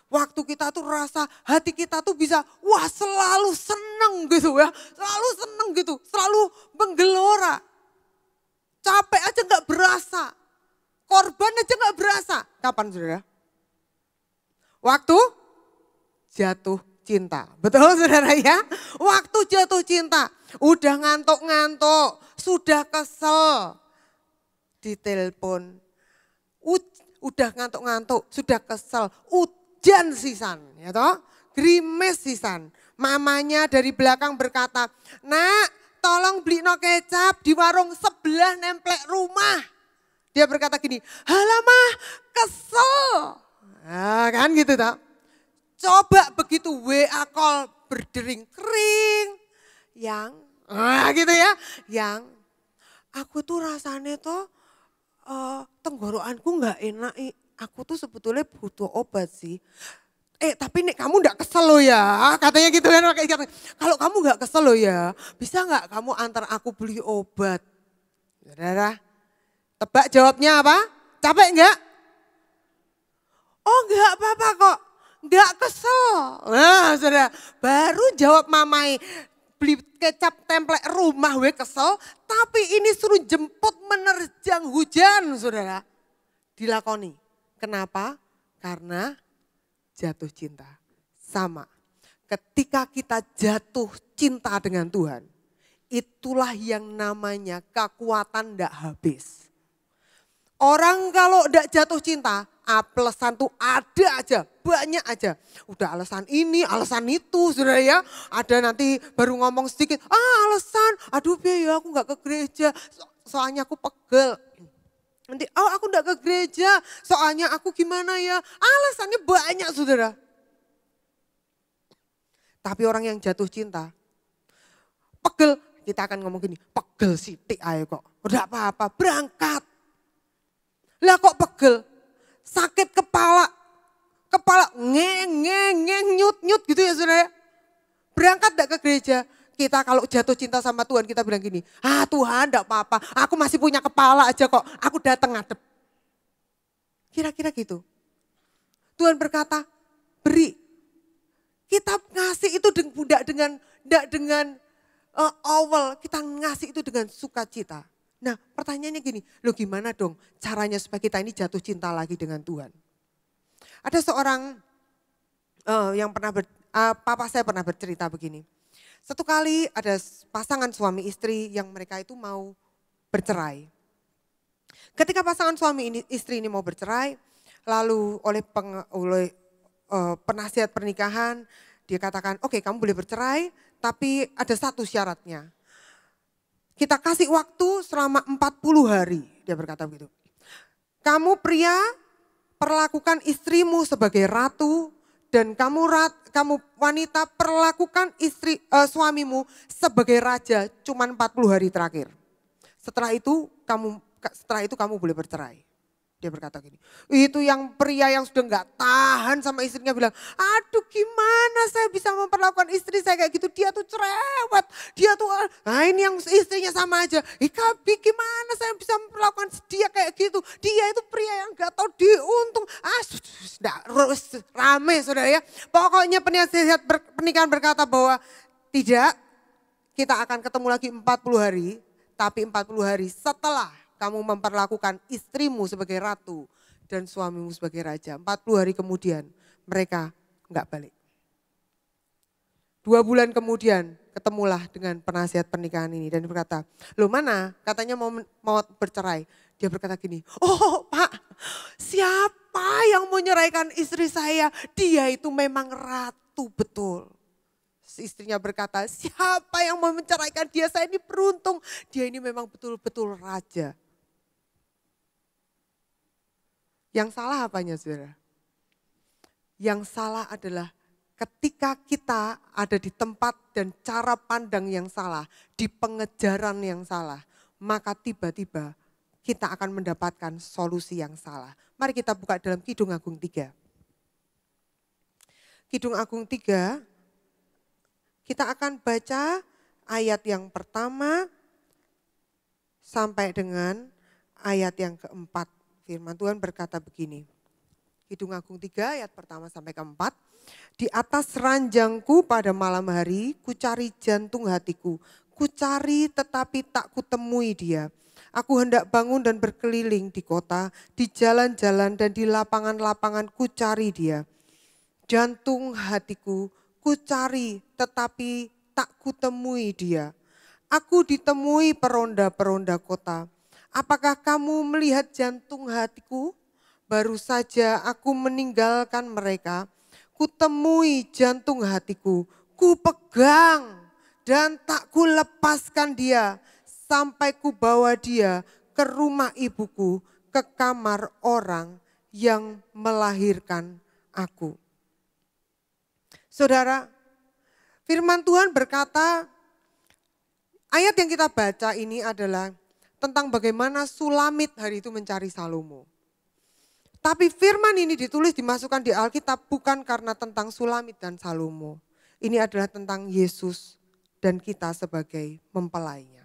Waktu kita tuh rasa hati kita tuh bisa wah selalu seneng gitu ya. Selalu seneng gitu, selalu menggelora. Capek aja nggak berasa. Korban aja nggak berasa. Kapan saudara? Waktu jatuh cinta. Betul saudara ya? Waktu jatuh cinta. Udah ngantuk-ngantuk, sudah kesel, ditelepon. Udah ngantuk-ngantuk, sudah kesel, hujan sisan, ya toh? Gerimis sisan. Mamanya dari belakang berkata, "Nak, tolong beli no kecap di warung sebelah nemplek rumah." Dia berkata gini, "Halamah, kesel." Nah, kan gitu toh. Coba begitu WA call berdering kering. Gitu ya. Yang aku tuh rasanya tuh tenggorokanku gak enak. Aku tuh sebetulnya butuh obat sih. Tapi nih kamu gak kesel loh ya. Katanya gitu kan. Kalau kamu gak kesel loh ya. Bisa gak kamu antar aku beli obat? Saudara, tebak jawabnya apa? Capek gak? Oh gak apa-apa kok. Gak kesel. Nah saudara, baru jawab mamai. Beli kecap templek rumah we kesel, tapi ini suruh jemput menerjang hujan saudara. Dilakoni. Kenapa? Karena jatuh cinta. Sama. Ketika kita jatuh cinta dengan Tuhan, itulah yang namanya kekuatan ndak habis. Orang kalau ndak jatuh cinta, alasan tuh ada aja, banyak aja. Udah alasan ini, alasan itu saudara ya. Ada nanti baru ngomong sedikit, alasan, aduh biaya aku gak ke gereja, soalnya aku pegel. Nanti, aku gak ke gereja, soalnya aku gimana ya. Alasannya banyak saudara. Tapi orang yang jatuh cinta, pegel, kita akan ngomong gini, pegel sitik ayo kok. Udah apa-apa, berangkat. Lah kok pegel? sakit kepala ngeng nyut gitu ya saudara. Berangkat gak ke gereja? Kita kalau jatuh cinta sama Tuhan kita bilang gini, Tuhan gak apa-apa, aku masih punya kepala aja kok, aku datang ngadep. Kira-kira gitu. Tuhan berkata, beri. Kita ngasih itu tidak dengan awal, kita ngasih itu dengan sukacita. Nah pertanyaannya gini, loh gimana dong caranya supaya kita ini jatuh cinta lagi dengan Tuhan? Ada seorang yang papa saya pernah bercerita begini. Satu kali ada pasangan suami istri yang mereka itu mau bercerai. Ketika pasangan suami istri ini mau bercerai, lalu oleh penasihat pernikahan dia katakan, oke, kamu boleh bercerai, tapi ada satu syaratnya. Kita kasih waktu selama 40 hari, dia berkata begitu. Kamu pria, perlakukan istrimu sebagai ratu, dan kamu wanita perlakukan suamimu sebagai raja cuma 40 hari terakhir. Setelah itu kamu boleh bercerai. Dia berkata gini, itu yang pria yang sudah gak tahan sama istrinya bilang, aduh gimana saya bisa memperlakukan istri saya kayak gitu, dia tuh cerewet, dia tuh, ini yang istrinya sama aja. Ikabi gimana saya bisa memperlakukan dia kayak gitu, dia itu pria yang gak tahu diuntung. Rame saudara ya. Pokoknya penasihat pernikahan berkata bahwa tidak, kita akan ketemu lagi 40 hari, tapi 40 hari setelah kamu memperlakukan istrimu sebagai ratu dan suamimu sebagai raja. 40 hari kemudian mereka enggak balik. 2 bulan kemudian ketemulah dengan penasihat pernikahan ini dan berkata, loh mana katanya mau bercerai. Dia berkata gini, oh Pak, siapa yang mau nyeraikan istri saya? Dia itu memang ratu betul. Istrinya berkata, siapa yang mau menceraikan dia? Saya ini beruntung, dia ini memang betul-betul raja. Yang salah apanya saudara? Yang salah adalah ketika kita ada di tempat dan cara pandang yang salah, di pengejaran yang salah, maka tiba-tiba kita akan mendapatkan solusi yang salah. Mari kita buka dalam Kidung Agung 3. Kidung Agung 3, kita akan baca ayat yang pertama sampai dengan ayat yang keempat. Firman Tuhan berkata begini, Kidung Agung 3 ayat pertama sampai keempat. Di atas ranjangku pada malam hari, kucari jantung hatiku, kucari tetapi tak kutemui dia. Aku hendak bangun dan berkeliling di kota, di jalan-jalan dan di lapangan-lapangan kucari dia. Jantung hatiku kucari tetapi tak kutemui dia. Aku ditemui peronda-peronda kota. Apakah kamu melihat jantung hatiku? Baru saja aku meninggalkan mereka. Kutemui jantung hatiku, kupegang dan tak kulepaskan dia. Sampai kubawa dia ke rumah ibuku, ke kamar orang yang melahirkan aku. Saudara, firman Tuhan berkata, ayat yang kita baca ini adalah tentang bagaimana Sulamit hari itu mencari Salomo. Tapi firman ini ditulis dimasukkan di Alkitab bukan karena tentang Sulamit dan Salomo. Ini adalah tentang Yesus dan kita sebagai mempelainya.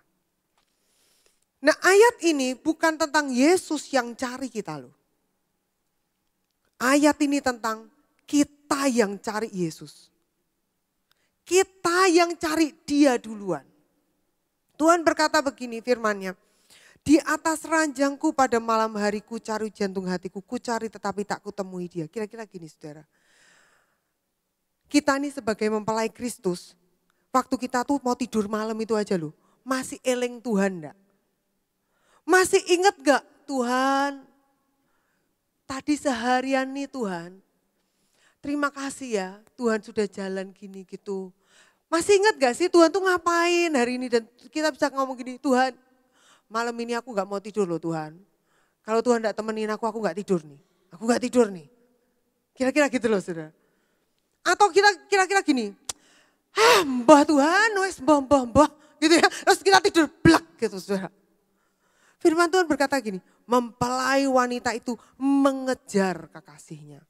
Nah ayat ini bukan tentang Yesus yang cari kita loh. Ayat ini tentang kita yang cari Yesus. Kita yang cari dia duluan. Tuhan berkata begini firman-Nya. Di atas ranjangku pada malam hari kucari jantung hatiku, kucari tetapi tak kutemui dia. Kira-kira gini saudara. Kita ini sebagai mempelai Kristus, waktu kita tuh mau tidur malam itu aja loh. Masih eleng Tuhan enggak? Masih ingat gak Tuhan, tadi seharian nih Tuhan, terima kasih ya Tuhan sudah jalan gini gitu. Masih ingat gak sih Tuhan tuh ngapain hari ini dan kita bisa ngomong gini, Tuhan malam ini aku gak mau tidur loh Tuhan. Kalau Tuhan gak temenin aku gak tidur nih. Aku gak tidur nih. Kira-kira gitu loh saudara. Atau kira-kira gini, mbah Tuhan, wes mbah gitu ya. Terus kita tidur blak gitu saudara. Firman Tuhan berkata gini, mempelai wanita itu mengejar kekasihnya.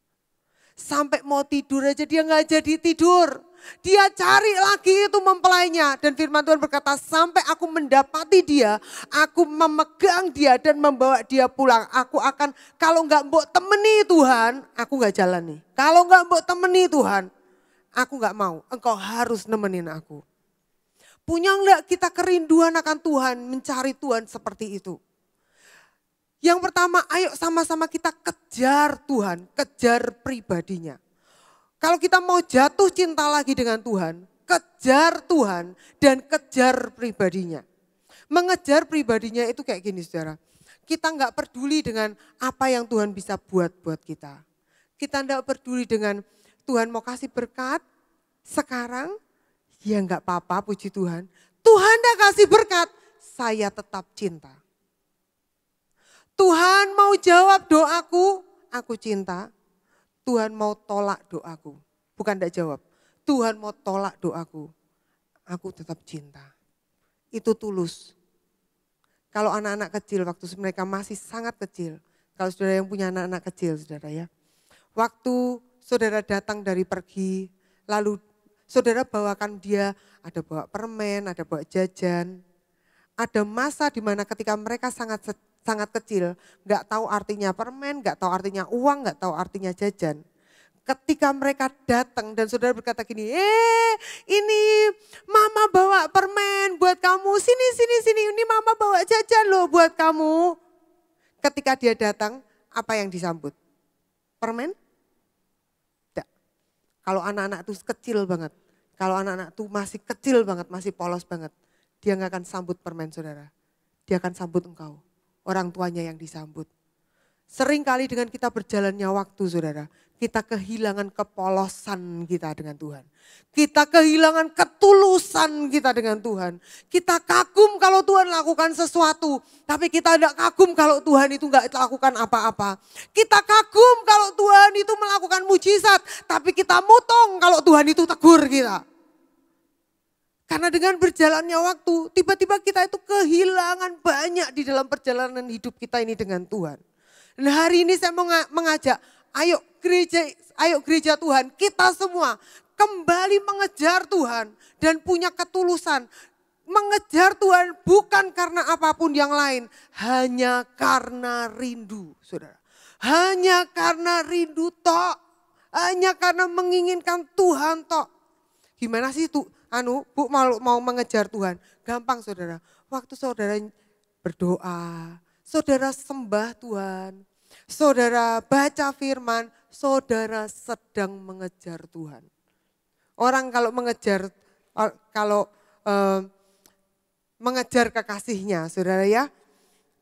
Sampai mau tidur aja dia nggak jadi tidur. Dia cari lagi itu mempelainya. Dan firman Tuhan berkata, sampai aku mendapati dia, aku memegang dia dan membawa dia pulang. Aku akan, kalau nggak mbok temeni Tuhan, aku nggak jalan nih. Kalau nggak mbok temeni Tuhan, aku nggak mau. Engkau harus nemenin aku. Punya nggak kita kerinduan akan Tuhan, mencari Tuhan seperti itu? Yang pertama, ayo sama-sama kita kejar Tuhan, kejar pribadinya. Kalau kita mau jatuh cinta lagi dengan Tuhan, kejar Tuhan dan kejar pribadinya. Mengejar pribadinya itu kayak gini saudara. Kita nggak peduli dengan apa yang Tuhan bisa buat kita. Kita nggak peduli dengan Tuhan mau kasih berkat sekarang, ya nggak apa-apa puji Tuhan. Tuhan nggak kasih berkat, saya tetap cinta. Tuhan mau jawab doaku, aku cinta. Tuhan mau tolak doaku, bukan tidak jawab. Tuhan mau tolak doaku, aku tetap cinta. Itu tulus. Kalau anak-anak kecil, waktu mereka masih sangat kecil. Kalau saudara yang punya anak-anak kecil, saudara ya. Waktu saudara datang dari pergi, lalu saudara bawakan dia, ada bawa permen, ada bawa jajan. Ada masa di mana ketika mereka sangat kecil, nggak tahu artinya permen, nggak tahu artinya uang, nggak tahu artinya jajan. Ketika mereka datang dan saudara berkata gini, ini mama bawa permen buat kamu, sini, ini mama bawa jajan loh buat kamu. Ketika dia datang, apa yang disambut? Permen? Tidak. Kalau anak-anak itu kecil banget, kalau anak-anak itu masih kecil banget, masih polos banget, dia nggak akan sambut permen saudara. Dia akan sambut engkau, orang tuanya yang disambut. Sering kali dengan kita berjalannya waktu saudara, kita kehilangan kepolosan kita dengan Tuhan. Kita kehilangan ketulusan kita dengan Tuhan. Kita kagum kalau Tuhan lakukan sesuatu, tapi kita tidak kagum kalau Tuhan itu nggak lakukan apa-apa. Kita kagum kalau Tuhan itu melakukan mujizat, tapi kita mutong kalau Tuhan itu tegur kita. Karena dengan berjalannya waktu, tiba-tiba kita itu kehilangan banyak di dalam perjalanan hidup kita ini dengan Tuhan. Dan hari ini saya mau mengajak, ayo gereja Tuhan, kita semua kembali mengejar Tuhan dan punya ketulusan. Mengejar Tuhan bukan karena apapun yang lain, hanya karena rindu, saudara. Hanya karena rindu tok, hanya karena menginginkan Tuhan tok. Gimana sih tuh? Bu mau mengejar Tuhan, gampang saudara. Waktu saudara berdoa, saudara sembah Tuhan, saudara baca firman, saudara sedang mengejar Tuhan. Orang kalau mengejar kekasihnya saudara ya,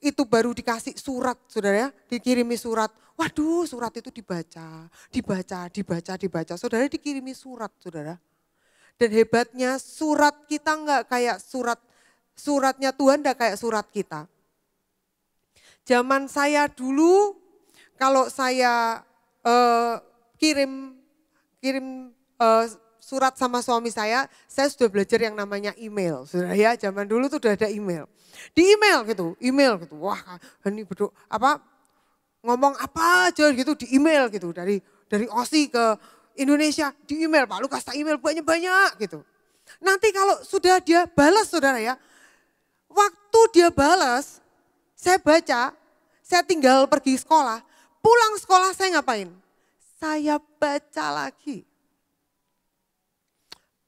itu baru dikasih surat saudara ya, dikirimi surat. Waduh surat itu dibaca. Saudara dikirimi surat saudara. Dan hebatnya surat kita enggak kayak suratnya Tuhan enggak kayak surat kita. Zaman saya dulu kalau saya kirim surat sama suami saya sudah belajar yang namanya email. Saudara ya, zaman dulu tuh udah ada email. Di email gitu. Wah, ini ngomong apa aja gitu di email gitu dari Aussie ke Indonesia di email, Pak Lukas tak email banyak-banyak gitu. Nanti kalau sudah dia balas saudara ya, waktu dia balas, saya baca, saya tinggal pergi sekolah, pulang sekolah saya ngapain? Saya baca lagi.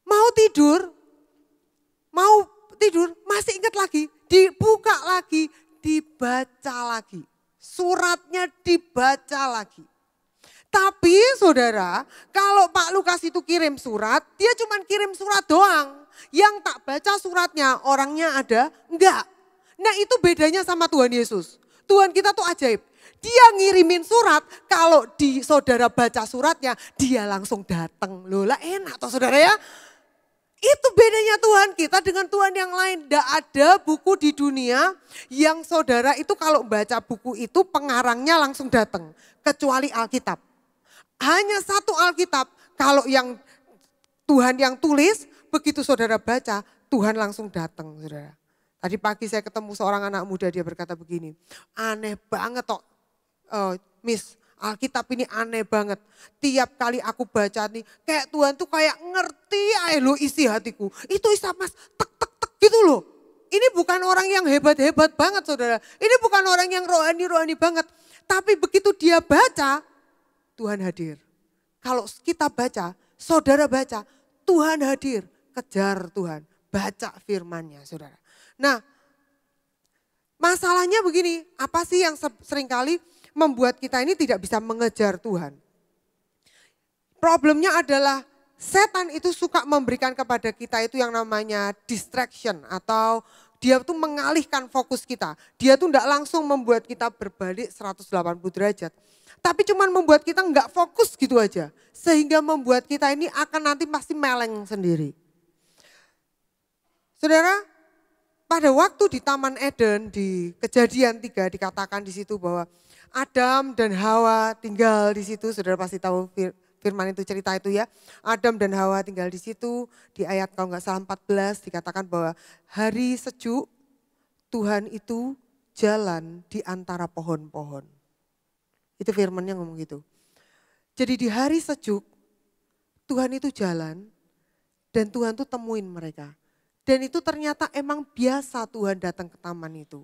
Mau tidur, masih ingat lagi, dibuka lagi, dibaca lagi. Suratnya dibaca lagi. Tapi saudara, kalau Pak Lukas itu kirim surat, dia cuma kirim surat doang. Yang tak baca suratnya, orangnya ada? Enggak. Nah itu bedanya sama Tuhan Yesus. Tuhan kita tuh ajaib. Dia ngirimin surat, kalau saudara baca suratnya, dia langsung datang. Loh lah enak toh saudara ya. Itu bedanya Tuhan kita dengan Tuhan yang lain. Tidak ada buku di dunia yang saudara itu kalau baca buku itu pengarangnya langsung datang. Kecuali Alkitab. Hanya satu Alkitab, kalau yang Tuhan yang tulis, begitu saudara baca, Tuhan langsung datang saudara. Tadi pagi saya ketemu seorang anak muda, dia berkata begini, aneh banget toh Miss, Alkitab ini aneh banget. Tiap kali aku baca nih, kayak Tuhan tuh kayak ngerti aja loh isi hatiku. Itu Isa Mas, tek tek tek gitu loh. Ini bukan orang yang hebat-hebat banget saudara. Ini bukan orang yang rohani-rohani banget. Tapi begitu dia baca, Tuhan hadir. Kalau kita baca, saudara baca, Tuhan hadir. Kejar Tuhan, baca firman-Nya saudara. Nah, masalahnya begini, apa sih yang seringkali membuat kita ini tidak bisa mengejar Tuhan? Problemnya adalah setan itu suka memberikan kepada kita itu yang namanya distraction atau dia tuh mengalihkan fokus kita. Dia tuh enggak langsung membuat kita berbalik 180 derajat. Tapi cuman membuat kita enggak fokus gitu aja. Sehingga membuat kita ini akan nanti pasti meleng sendiri. Saudara, pada waktu di Taman Eden di Kejadian 3 dikatakan di situ bahwa Adam dan Hawa tinggal di situ. Saudara pasti tahu firman itu, cerita itu ya. Adam dan Hawa tinggal di situ. Di ayat kalau nggak salah 14 dikatakan bahwa hari sejuk Tuhan itu jalan di antara pohon-pohon. Itu firmannya ngomong gitu. Jadi di hari sejuk Tuhan itu jalan dan Tuhan tuh temuin mereka. Dan itu ternyata emang biasa Tuhan datang ke taman itu.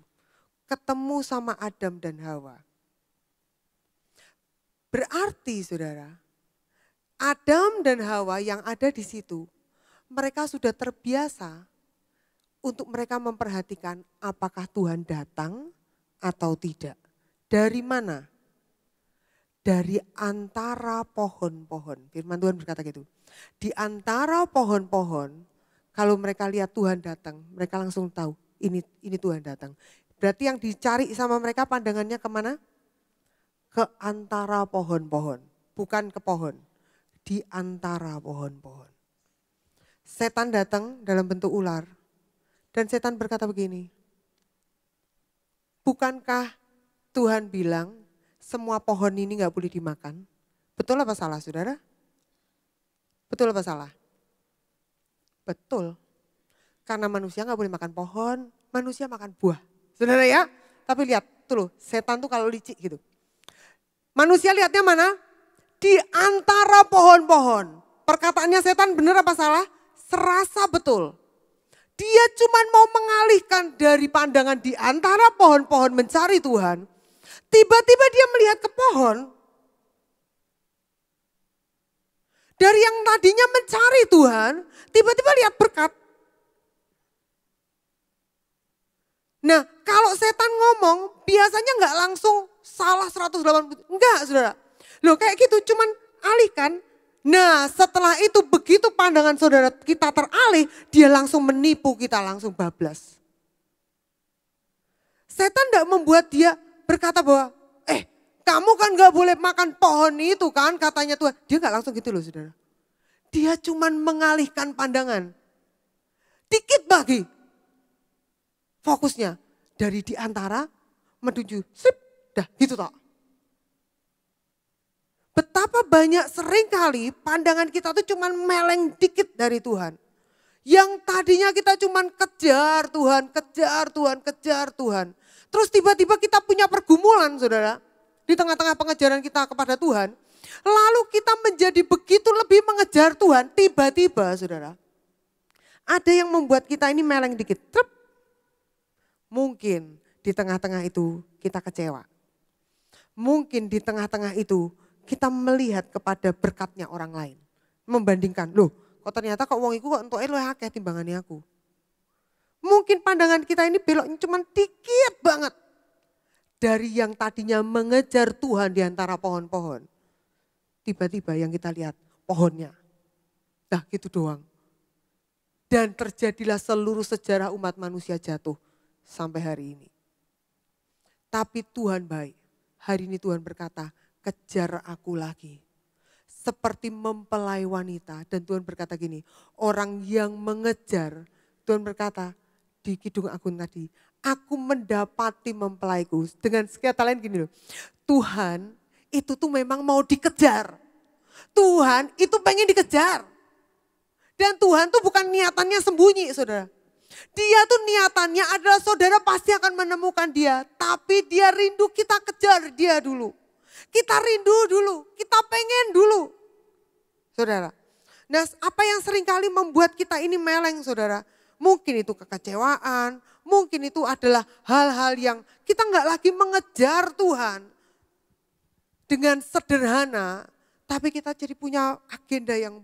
Ketemu sama Adam dan Hawa. Berarti saudara, Adam dan Hawa yang ada di situ, mereka sudah terbiasa untuk mereka memperhatikan apakah Tuhan datang atau tidak. Dari mana? Dari antara pohon-pohon. Firman Tuhan berkata gitu. Di antara pohon-pohon, kalau mereka lihat Tuhan datang, mereka langsung tahu ini Tuhan datang. Berarti yang dicari sama mereka pandangannya kemana? Ke antara pohon-pohon, bukan ke pohon. Di antara pohon-pohon. Setan datang dalam bentuk ular. Dan setan berkata begini, bukankah Tuhan bilang semua pohon ini gak boleh dimakan? Betul apa salah saudara? Betul apa salah? Betul. Karena manusia gak boleh makan pohon, manusia makan buah. Saudara ya, tapi lihat tuh loh, setan tuh kalau licik gitu. Manusia lihatnya mana? Di antara pohon-pohon. Perkataannya setan benar apa salah? Serasa betul. Dia cuma mau mengalihkan dari pandangan di antara pohon-pohon mencari Tuhan. Tiba-tiba dia melihat ke pohon. Dari yang tadinya mencari Tuhan, tiba-tiba lihat berkat. Nah, kalau setan ngomong, biasanya nggak langsung salah 180. Enggak, saudara. Loh kayak gitu, cuman alihkan. Nah, setelah itu begitu pandangan saudara kita teralih, dia langsung menipu kita, langsung bablas. Setan nggak membuat dia berkata bahwa, kamu kan nggak boleh makan pohon itu kan, katanya Tuhan. Dia nggak langsung gitu loh, saudara. Dia cuman mengalihkan pandangan. Dikit bagi. Fokusnya dari di antara menuju sip, dah gitu tak. Betapa banyak seringkali pandangan kita tuh cuman meleng dikit dari Tuhan. Yang tadinya kita cuman kejar Tuhan, kejar Tuhan, kejar Tuhan. Terus tiba-tiba kita punya pergumulan saudara. Di tengah-tengah pengejaran kita kepada Tuhan. Lalu kita menjadi begitu lebih mengejar Tuhan. Tiba-tiba saudara. Ada yang membuat kita ini meleng dikit. Trep. Mungkin di tengah-tengah itu kita kecewa. Mungkin di tengah-tengah itu kita melihat kepada berkatnya orang lain. Membandingkan, loh kok ternyata kok wong iku kok entuke luwih akeh timbangane aku. Mungkin pandangan kita ini beloknya cuma dikit banget. Dari yang tadinya mengejar Tuhan di antara pohon-pohon. Tiba-tiba yang kita lihat pohonnya. Nah gitu doang. Dan terjadilah seluruh sejarah umat manusia jatuh sampai hari ini. Tapi Tuhan baik. Hari ini Tuhan berkata, kejar aku lagi. Seperti mempelai wanita. Dan Tuhan berkata gini, orang yang mengejar, Tuhan berkata di Kidung Agung tadi, aku mendapati mempelaiku. Dengan kata lain gini loh, Tuhan itu tuh memang mau dikejar. Tuhan itu pengen dikejar. Dan Tuhan tuh bukan niatannya sembunyi saudara. Dia tuh niatannya adalah saudara pasti akan menemukan dia. Tapi dia rindu kita kejar dia dulu. Kita rindu dulu, kita pengen dulu. Saudara, nah apa yang seringkali membuat kita ini meleng saudara? Mungkin itu kekecewaan, mungkin itu adalah hal-hal yang kita nggak lagi mengejar Tuhan. Dengan sederhana, tapi kita jadi punya agenda yang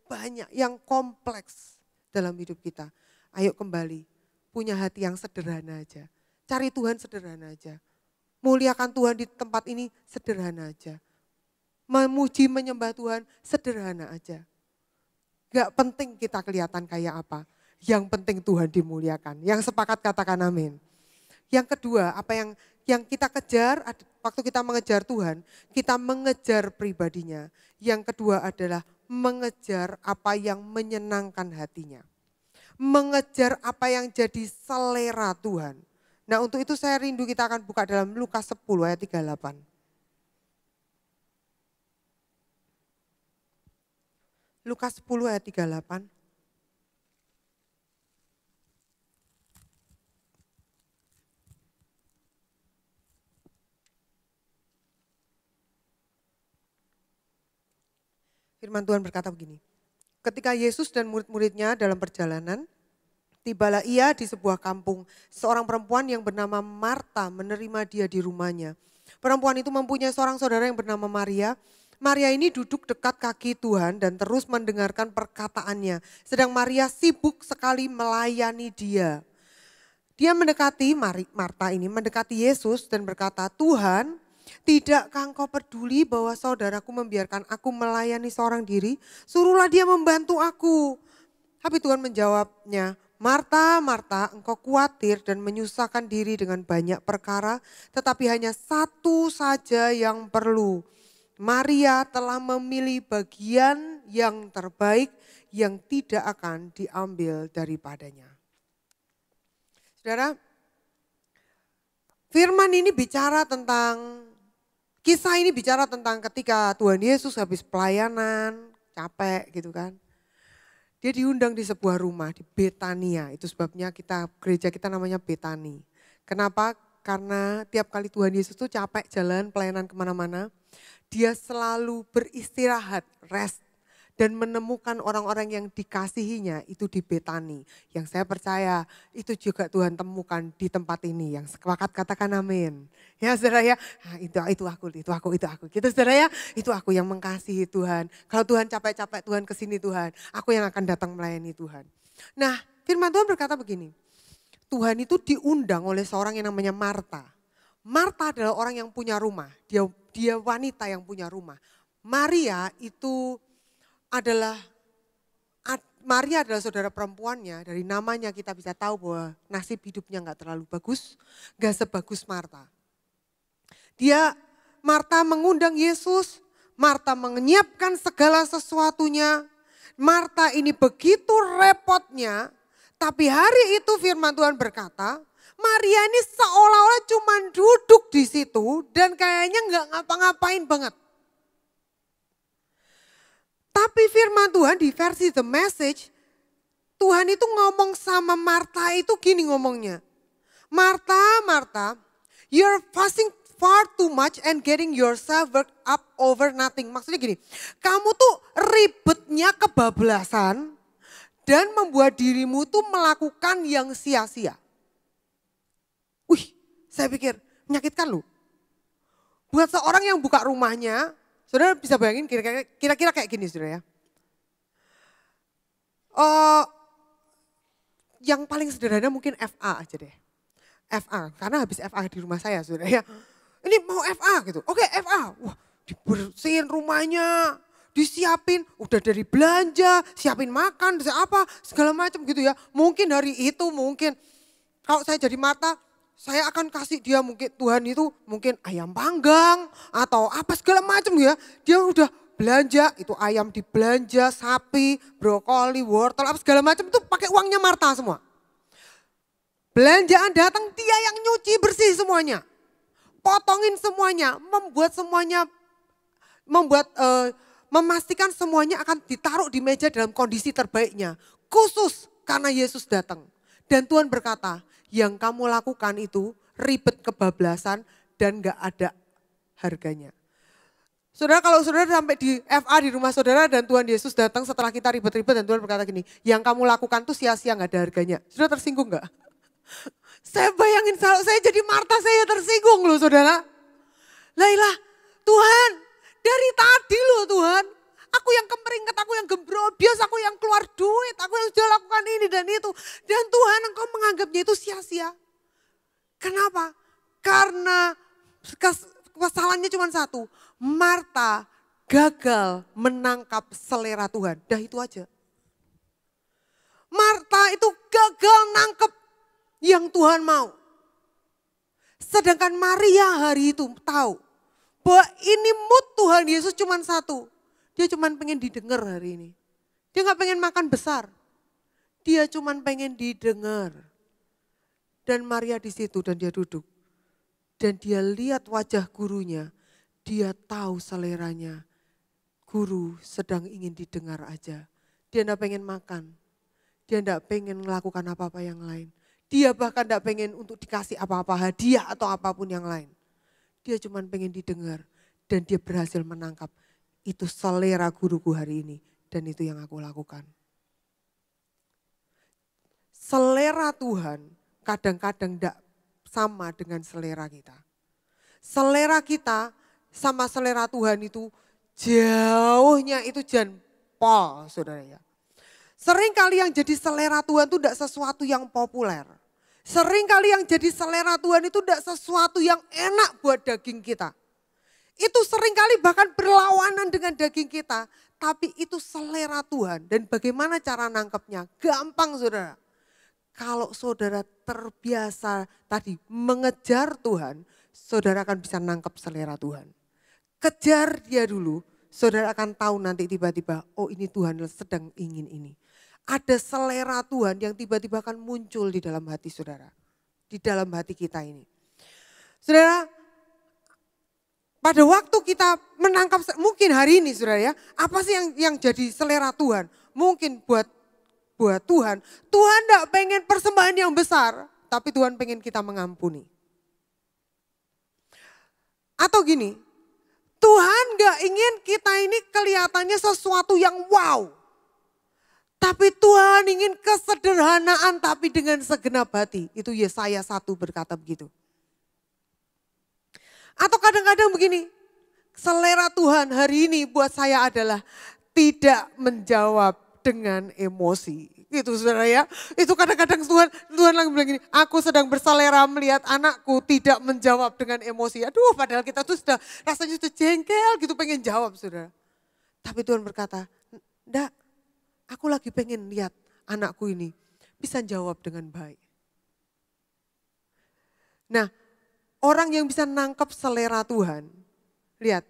banyak, yang kompleks dalam hidup kita. Ayo kembali, punya hati yang sederhana aja. Cari Tuhan sederhana aja. Muliakan Tuhan di tempat ini sederhana aja. Memuji, menyembah Tuhan sederhana aja. Gak penting kita kelihatan kayak apa. Yang penting Tuhan dimuliakan. Yang sepakat katakan amin. Yang kedua, apa yang kita kejar, waktu kita mengejar Tuhan, kita mengejar pribadinya. Yang kedua adalah mengejar apa yang menyenangkan hatinya. Mengejar apa yang jadi selera Tuhan. Nah untuk itu saya rindu kita akan buka dalam Lukas 10 ayat 38. Lukas 10 ayat 38. Firman Tuhan berkata begini. Ketika Yesus dan murid-muridnya dalam perjalanan, tibalah ia di sebuah kampung. Seorang perempuan yang bernama Marta menerima dia di rumahnya. Perempuan itu mempunyai seorang saudara yang bernama Maria. Maria ini duduk dekat kaki Tuhan dan terus mendengarkan perkataannya. Sedang Maria sibuk sekali melayani dia. Dia mendekati, Marta ini mendekati Yesus dan berkata, Tuhan, tidakkah engkau peduli bahwa saudaraku membiarkan aku melayani seorang diri? Suruhlah dia membantu aku. Tapi Tuhan menjawabnya, Marta, Marta, engkau khawatir dan menyusahkan diri dengan banyak perkara, tetapi hanya satu saja yang perlu. Maria telah memilih bagian yang terbaik yang tidak akan diambil daripadanya. Saudara, firman ini bicara tentang, kisah ini bicara tentang ketika Tuhan Yesus habis pelayanan, capek gitu kan. Dia diundang di sebuah rumah di Betania, itu sebabnya gereja kita namanya Betani. Kenapa? Karena tiap kali Tuhan Yesus tuh capek jalan pelayanan kemana-mana, dia selalu beristirahat, rest, dan menemukan orang-orang yang dikasihinya itu di Betani. Yang saya percaya itu juga Tuhan temukan di tempat ini. Yang sepakat katakan amin. Ya saudara ya, nah, itu aku. Gitu saudara ya, itu aku yang mengasihi Tuhan. Kalau Tuhan capek-capek Tuhan kesini Tuhan, aku yang akan datang melayani Tuhan. Nah firman Tuhan berkata begini, Tuhan itu diundang oleh seorang yang namanya Marta. Marta adalah orang yang punya rumah, dia wanita yang punya rumah. Maria adalah saudara perempuannya, dari namanya kita bisa tahu bahwa nasib hidupnya gak terlalu bagus, gak sebagus Marta. Marta mengundang Yesus, Marta menyiapkan segala sesuatunya, Marta ini begitu repotnya, tapi hari itu firman Tuhan berkata, Maria ini seolah-olah cuma duduk di situ dan kayaknya gak ngapa-ngapain banget. Tapi firman Tuhan di versi The Message, Tuhan itu ngomong sama Marta itu gini ngomongnya. Marta, Marta, you're fussing far too much and getting yourself worked up over nothing. Maksudnya gini, kamu tuh ribetnya kebablasan dan membuat dirimu tuh melakukan yang sia-sia. Saya pikir menyakitkan loh. Buat seorang yang buka rumahnya, saudara bisa bayangin kira-kira kayak gini saudara ya. Yang paling sederhana mungkin FA aja deh. FA, karena habis FA di rumah saya saudara ya. Ini mau FA gitu, oke FA. Wah dibersihin rumahnya, disiapin, udah dari belanja, siapin makan, apa segala macam gitu ya. Mungkin hari itu kalau saya jadi Marta, saya akan kasih dia Tuhan itu mungkin ayam panggang atau apa segala macam ya. Dia udah belanja, itu ayam dibelanja, sapi, brokoli, wortel, apa segala macam itu pakai uangnya Marta semua. Belanjaan datang dia yang nyuci bersih semuanya. Potongin semuanya, memastikan semuanya akan ditaruh di meja dalam kondisi terbaiknya. Khusus karena Yesus datang. Dan Tuhan berkata, yang kamu lakukan itu ribet kebablasan dan gak ada harganya. Saudara, kalau saudara sampai di FA di rumah saudara dan Tuhan Yesus datang setelah kita ribet-ribet dan Tuhan berkata gini, yang kamu lakukan tuh sia-sia gak ada harganya. Saudara tersinggung gak? Saya bayangin kalau saya jadi Marta, saya tersinggung loh saudara. Lailah, Tuhan dari tadi loh Tuhan, aku yang kemeringat, aku yang gembrobios, aku yang keluar duit, aku yang sudah lakukan ini dan itu. Dan Tuhan engkau menganggapnya itu sia-sia. Kenapa? Karena kesalahannya cuma satu. Marta gagal menangkap selera Tuhan. Dah itu aja. Marta itu gagal nangkep yang Tuhan mau. Sedangkan Maria hari itu tahu bahwa ini mood Tuhan Yesus cuma satu. Dia cuma pengen didengar hari ini. Dia gak pengen makan besar. Dia cuma pengen didengar. Dan Maria di situ dan dia duduk. Dan dia lihat wajah gurunya. Dia tahu seleranya. Guru sedang ingin didengar aja. Dia gak pengen makan. Dia gak pengen melakukan apa-apa yang lain. Dia bahkan gak pengen untuk dikasih apa-apa hadiah atau apapun yang lain. Dia cuma pengen didengar. Dan dia berhasil menangkap. Itu selera guruku hari ini. Dan itu yang aku lakukan. Selera Tuhan kadang-kadang gak sama dengan selera kita. Selera kita sama selera Tuhan itu jauhnya itu jempol saudara ya. Sering kali yang jadi selera Tuhan itu tidak sesuatu yang populer. Sering kali yang jadi selera Tuhan itu tidak sesuatu yang enak buat daging kita. Itu sering kali bahkan berlawanan dengan daging kita. Tapi itu selera Tuhan. Dan bagaimana cara nangkepnya? Gampang saudara. Kalau saudara terbiasa tadi mengejar Tuhan, saudara akan bisa nangkep selera Tuhan. Kejar dia dulu, saudara akan tahu nanti tiba-tiba, oh ini Tuhan sedang ingin ini. Ada selera Tuhan yang tiba-tiba akan muncul di dalam hati saudara. Di dalam hati kita ini. Saudara, pada waktu kita menangkap, mungkin hari ini saudara ya, apa sih yang jadi selera Tuhan? Mungkin buat Tuhan, Tuhan tidak pengen persembahan yang besar, tapi Tuhan pengen kita mengampuni. Atau gini, Tuhan gak ingin kita ini kelihatannya sesuatu yang wow. Tapi Tuhan ingin kesederhanaan tapi dengan segenap hati. Itu Yesaya 1 berkata begitu. Atau kadang-kadang begini, selera Tuhan hari ini buat saya adalah tidak menjawab dengan emosi. Gitu saudara ya. Itu kadang-kadang Tuhan lagi bilang gini, aku sedang berselera melihat anakku tidak menjawab dengan emosi. Aduh padahal kita tuh sudah rasanya sudah jengkel gitu pengen jawab saudara. Tapi Tuhan berkata, enggak, aku lagi pengen lihat anakku ini bisa jawab dengan baik. Nah orang yang bisa nangkep selera Tuhan, lihat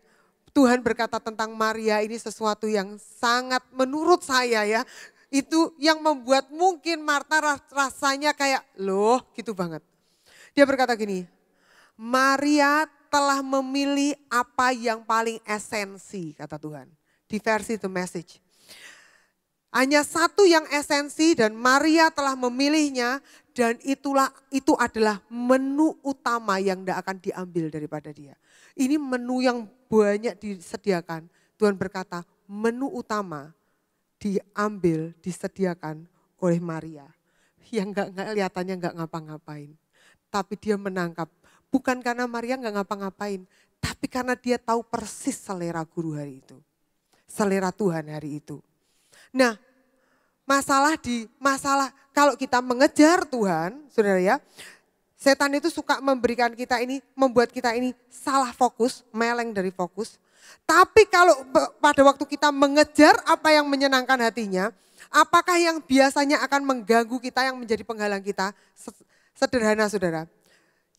Tuhan berkata tentang Maria ini sesuatu yang sangat menurut saya ya, itu yang membuat mungkin Marta rasanya kayak loh gitu banget. Dia berkata gini, Maria telah memilih apa yang paling esensi kata Tuhan. Di versi The Message. Hanya satu yang esensi dan Maria telah memilihnya dan itu adalah menu utama yang tidak akan diambil daripada dia. Ini menu yang banyak disediakan. Tuhan berkata menu utama diambil, disediakan oleh Maria. Yang kelihatannya gak ngapa-ngapain. Tapi dia menangkap. Bukan karena Maria gak ngapa-ngapain. Tapi karena dia tahu persis selera guru hari itu. Selera Tuhan hari itu. Nah masalah kalau kita mengejar Tuhan, saudara ya. Setan itu suka memberikan kita ini, membuat kita ini salah fokus, meleng dari fokus. Tapi kalau pada waktu kita mengejar apa yang menyenangkan hatinya, apakah yang biasanya akan mengganggu kita yang menjadi penghalang kita? Sederhana saudara,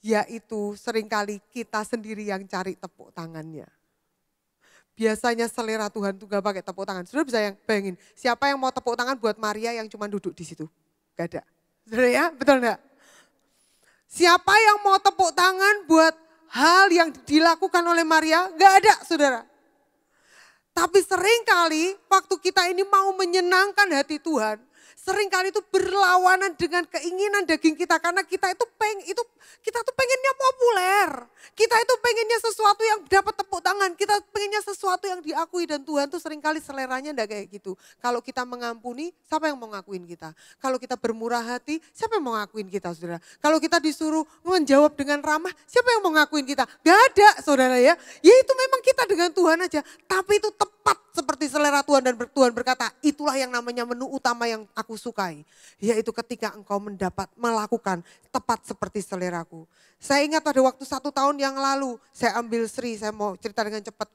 yaitu seringkali kita sendiri yang cari tepuk tangannya. Biasanya selera Tuhan itu gak pakai tepuk tangan. Saudara bisa bayangin, siapa yang mau tepuk tangan buat Maria yang cuma duduk di situ? Gak ada. Saudara ya, betul enggak? Siapa yang mau tepuk tangan buat hal yang dilakukan oleh Maria? Gak ada saudara. Tapi seringkali waktu kita ini mau menyenangkan hati Tuhan, seringkali itu berlawanan dengan keinginan daging kita. Karena kita tuh pengennya populer. Kita itu pengennya sesuatu yang dapat tepuk tangan. Kita pengennya sesuatu yang diakui dan Tuhan tuh seringkali seleranya enggak kayak gitu. Kalau kita mengampuni, siapa yang mau ngakuin kita? Kalau kita bermurah hati, siapa yang mau ngakuin kita, saudara? Kalau kita disuruh menjawab dengan ramah, siapa yang mau ngakuin kita? Gak ada, saudara ya. Ya itu memang kita dengan Tuhan aja. Tapi itu tepat seperti selera Tuhan dan Tuhan berkata, itulah yang namanya menu utama yang aku sukai. Yaitu ketika engkau melakukan tepat seperti seleraku. Saya ingat pada waktu 1 tahun yang lalu, saya ambil Sri, saya mau cerita dengan cepat.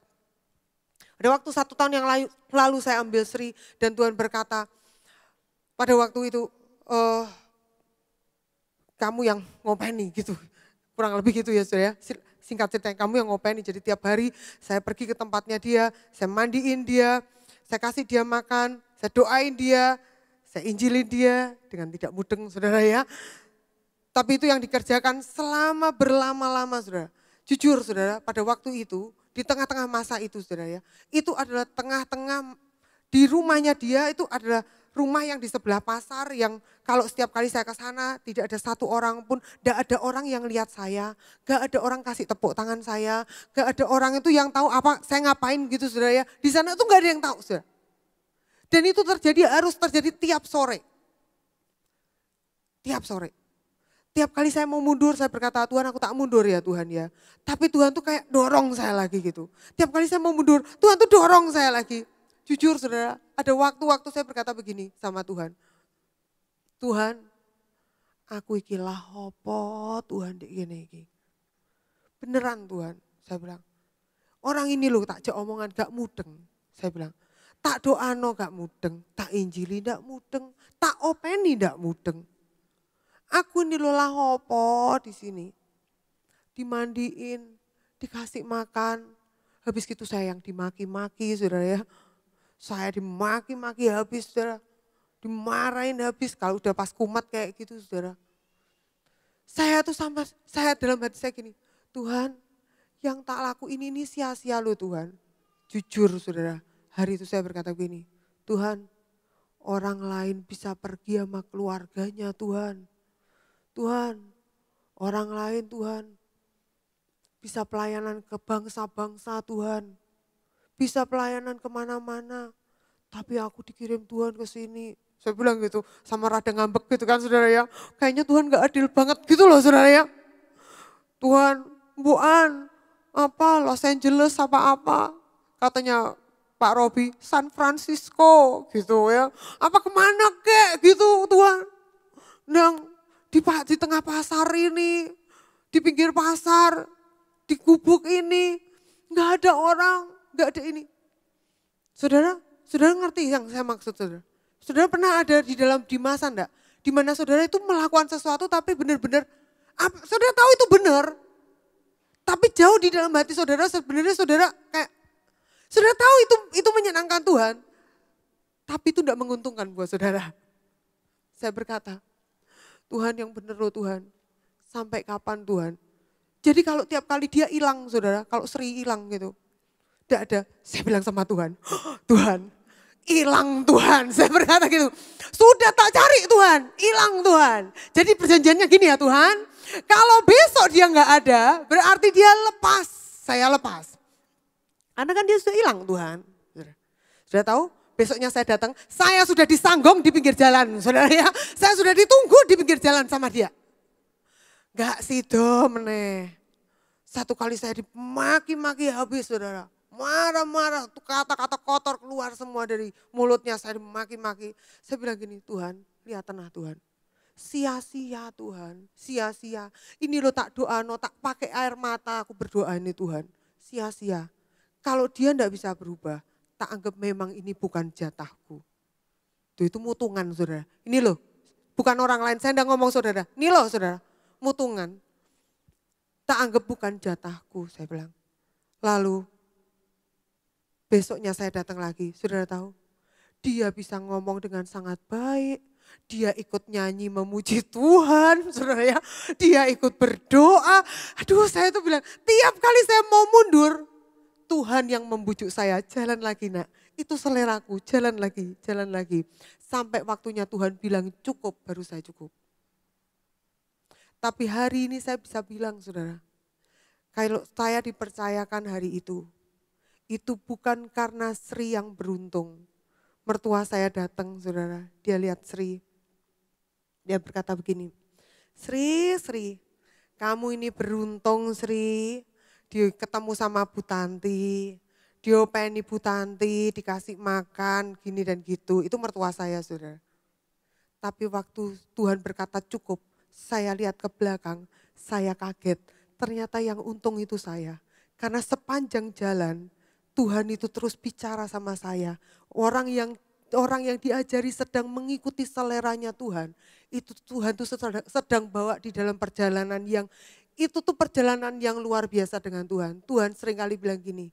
Pada waktu 1 tahun yang lalu saya ambil Sri dan Tuhan berkata, pada waktu itu, kamu yang ngopeni gitu. Kurang lebih gitu ya saudara ya. Singkat ceritanya kamu yang ngopeni. Jadi tiap hari saya pergi ke tempatnya dia, saya mandiin dia, saya kasih dia makan, saya doain dia, saya injilin dia dengan tidak mudeng saudara ya. Tapi itu yang dikerjakan selama berlama-lama saudara. Jujur saudara, pada waktu itu, di tengah-tengah masa itu saudara ya, itu adalah tengah-tengah di rumahnya dia itu adalah rumah yang di sebelah pasar yang kalau setiap kali saya ke sana tidak ada satu orang pun, tidak ada orang yang lihat saya, gak ada orang kasih tepuk tangan saya, gak ada orang itu yang tahu apa saya ngapain gitu saudara ya. Di sana itu gak ada yang tahu saudara. Dan itu harus terjadi tiap sore. Tiap sore. Tiap kali saya mau mundur, saya berkata, Tuhan aku tak mundur ya Tuhan ya. Tapi Tuhan tuh kayak dorong saya lagi gitu. Tiap kali saya mau mundur, Tuhan tuh dorong saya lagi. Jujur saudara, ada waktu-waktu saya berkata begini sama Tuhan. Tuhan, aku iki lahopo Tuhan dek gini iki. Beneran Tuhan, saya bilang. Orang ini loh tak jak omongan gak mudeng, saya bilang. Tak doano gak mudeng, tak injili gak mudeng, tak openi gak mudeng. Aku ini loh lahopo di sini. Dimandiin, dikasih makan. Habis gitu saya yang dimaki-maki saudara ya. Saya dimaki-maki habis saudara. Dimarahin habis kalau udah pas kumat kayak gitu saudara. Saya dalam hati saya gini. Tuhan yang tak laku ini sia-sia loh Tuhan. Jujur saudara, hari itu saya berkata begini. Tuhan orang lain bisa pergi sama keluarganya Tuhan. Tuhan, orang lain Tuhan, bisa pelayanan ke bangsa-bangsa Tuhan, bisa pelayanan kemana-mana, tapi aku dikirim Tuhan ke sini. Saya bilang gitu, sama rada ngambek gitu kan saudara ya, kayaknya Tuhan gak adil banget gitu loh saudara ya. Tuhan, Buan, apa Los Angeles apa, katanya Pak Robi, San Francisco gitu ya, apa kemana kek gitu Tuhan. Di tengah pasar ini, di pinggir pasar, di gubuk ini, gak ada orang, gak ada ini. Saudara ngerti yang saya maksud saudara? Saudara pernah ada di masa enggak? Di mana saudara itu melakukan sesuatu tapi benar-benar, saudara tahu itu benar. Tapi jauh di dalam hati saudara sebenarnya saudara tahu itu menyenangkan Tuhan. Tapi itu enggak menguntungkan buat saudara. Saya berkata, Tuhan yang benar loh Tuhan, sampai kapan Tuhan? Jadi kalau tiap kali dia hilang saudara, kalau Sri hilang gitu, tidak ada, saya bilang sama Tuhan, Tuhan hilang Tuhan, saya berkata gitu, sudah tak cari Tuhan, hilang Tuhan. Jadi perjanjiannya gini ya Tuhan, kalau besok dia nggak ada, berarti dia lepas, saya lepas. Karena kan dia sudah hilang Tuhan. Sudah tahu? Besoknya saya datang, saya sudah disanggong di pinggir jalan, saudara ya. Saya sudah ditunggu di pinggir jalan sama dia. Gak sido meneh. Satu kali saya dimaki-maki habis saudara. Marah-marah, kata-kata kotor keluar semua dari mulutnya, saya dimaki-maki. Saya bilang gini, Tuhan, lihat tenang Tuhan. Sia-sia Tuhan, sia-sia. Ini lo tak doa, tak pakai air mata aku berdoa ini Tuhan. Sia-sia. Kalau dia enggak bisa berubah, tak anggap memang ini bukan jatahku. Itu mutungan saudara. Ini loh, bukan orang lain, saya enggak ngomong saudara. Ini loh saudara, mutungan. Tak anggap bukan jatahku, saya bilang. Lalu besoknya saya datang lagi, saudara tahu. Dia bisa ngomong dengan sangat baik. Dia ikut nyanyi memuji Tuhan, saudara ya. Dia ikut berdoa. Aduh saya tuh bilang, tiap kali saya mau mundur, Tuhan yang membujuk saya, jalan lagi nak. Itu seleraku, jalan lagi, jalan lagi. Sampai waktunya Tuhan bilang cukup, baru saya cukup. Tapi hari ini saya bisa bilang saudara, kalau saya dipercayakan hari itu bukan karena Sri yang beruntung. Mertua saya datang saudara, dia lihat Sri. Dia berkata begini, Sri, kamu ini beruntung Sri, dia ketemu sama Bu Tanti, diopeni Bu Tanti, dikasih makan, gini dan gitu. Itu mertua saya saudara. Tapi waktu Tuhan berkata cukup, saya lihat ke belakang, saya kaget. Ternyata yang untung itu saya. Karena sepanjang jalan, Tuhan itu terus bicara sama saya. Orang yang diajari sedang mengikuti seleranya Tuhan. Itu Tuhan tuh sedang bawa di dalam perjalanan yang, itu tuh perjalanan yang luar biasa dengan Tuhan. Tuhan seringkali bilang gini,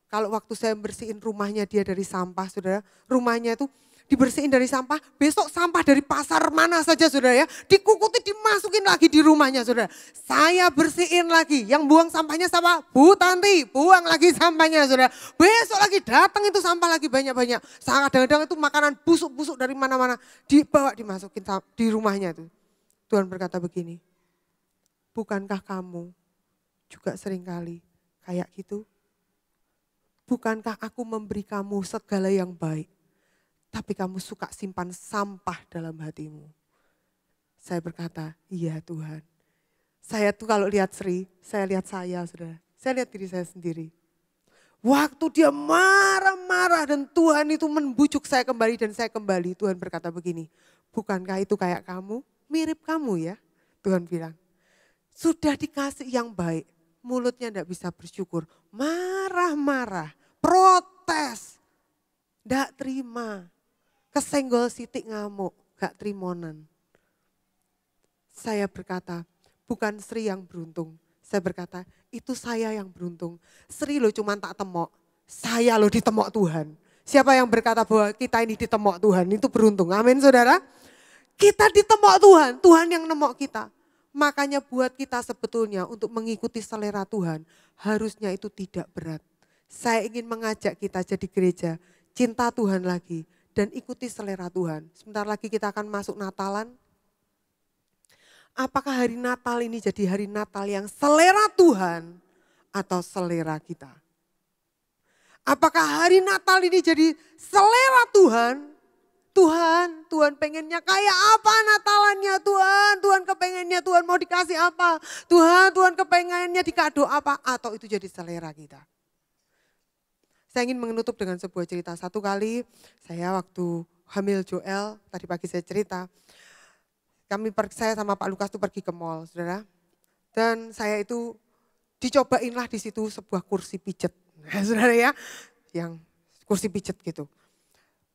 kalau waktu saya bersihin rumahnya dia dari sampah, saudara, rumahnya itu dibersihin dari sampah, besok sampah dari pasar mana saja saudara ya, dikukuti dimasukin lagi di rumahnya saudara. Saya bersihin lagi, yang buang sampahnya siapa? Bu Tanti, buang lagi sampahnya saudara. Besok lagi datang itu sampah lagi banyak-banyak. Kadang-kadang itu makanan busuk-busuk dari mana-mana, dibawa dimasukin di rumahnya itu. Tuhan berkata begini, bukankah kamu juga seringkali kayak gitu? Bukankah aku memberi kamu segala yang baik? Tapi kamu suka simpan sampah dalam hatimu. Saya berkata, iya Tuhan. Saya tuh kalau lihat Sri, saya lihat saya saudara. Saya lihat diri saya sendiri. Waktu dia marah-marah dan Tuhan itu membujuk saya kembali dan saya kembali. Tuhan berkata begini, bukankah itu kayak kamu? Mirip kamu ya, Tuhan bilang. Sudah dikasih yang baik, mulutnya tidak bisa bersyukur. Marah-marah, protes, tidak terima. Kesenggol sitik ngamuk, gak trimonan. Saya berkata, bukan Sri yang beruntung. Saya berkata, itu saya yang beruntung. Sri lo cuma tak temok, saya lo ditemok Tuhan. Siapa yang berkata bahwa kita ini ditemok Tuhan, itu beruntung. Amin saudara. Kita ditemok Tuhan, Tuhan yang nemok kita. Makanya buat kita sebetulnya untuk mengikuti selera Tuhan, harusnya itu tidak berat. Saya ingin mengajak kita jadi gereja, cinta Tuhan lagi. Dan ikuti selera Tuhan. Sebentar lagi kita akan masuk Natalan. Apakah hari Natal ini jadi hari Natal yang selera Tuhan atau selera kita? Apakah hari Natal ini jadi selera Tuhan? Tuhan pengennya kayak apa Natalannya Tuhan? Tuhan kepengennya Tuhan mau dikasih apa? Tuhan kepengennya dikado apa? Atau itu jadi selera kita? Saya ingin menutup dengan sebuah cerita. Satu kali saya waktu hamil Joel, tadi pagi saya cerita. Saya sama Pak Lukas itu pergi ke mall, saudara. Dan saya itu dicobainlah di situ sebuah kursi pijet. Nah, saudara ya, yang kursi pijet gitu.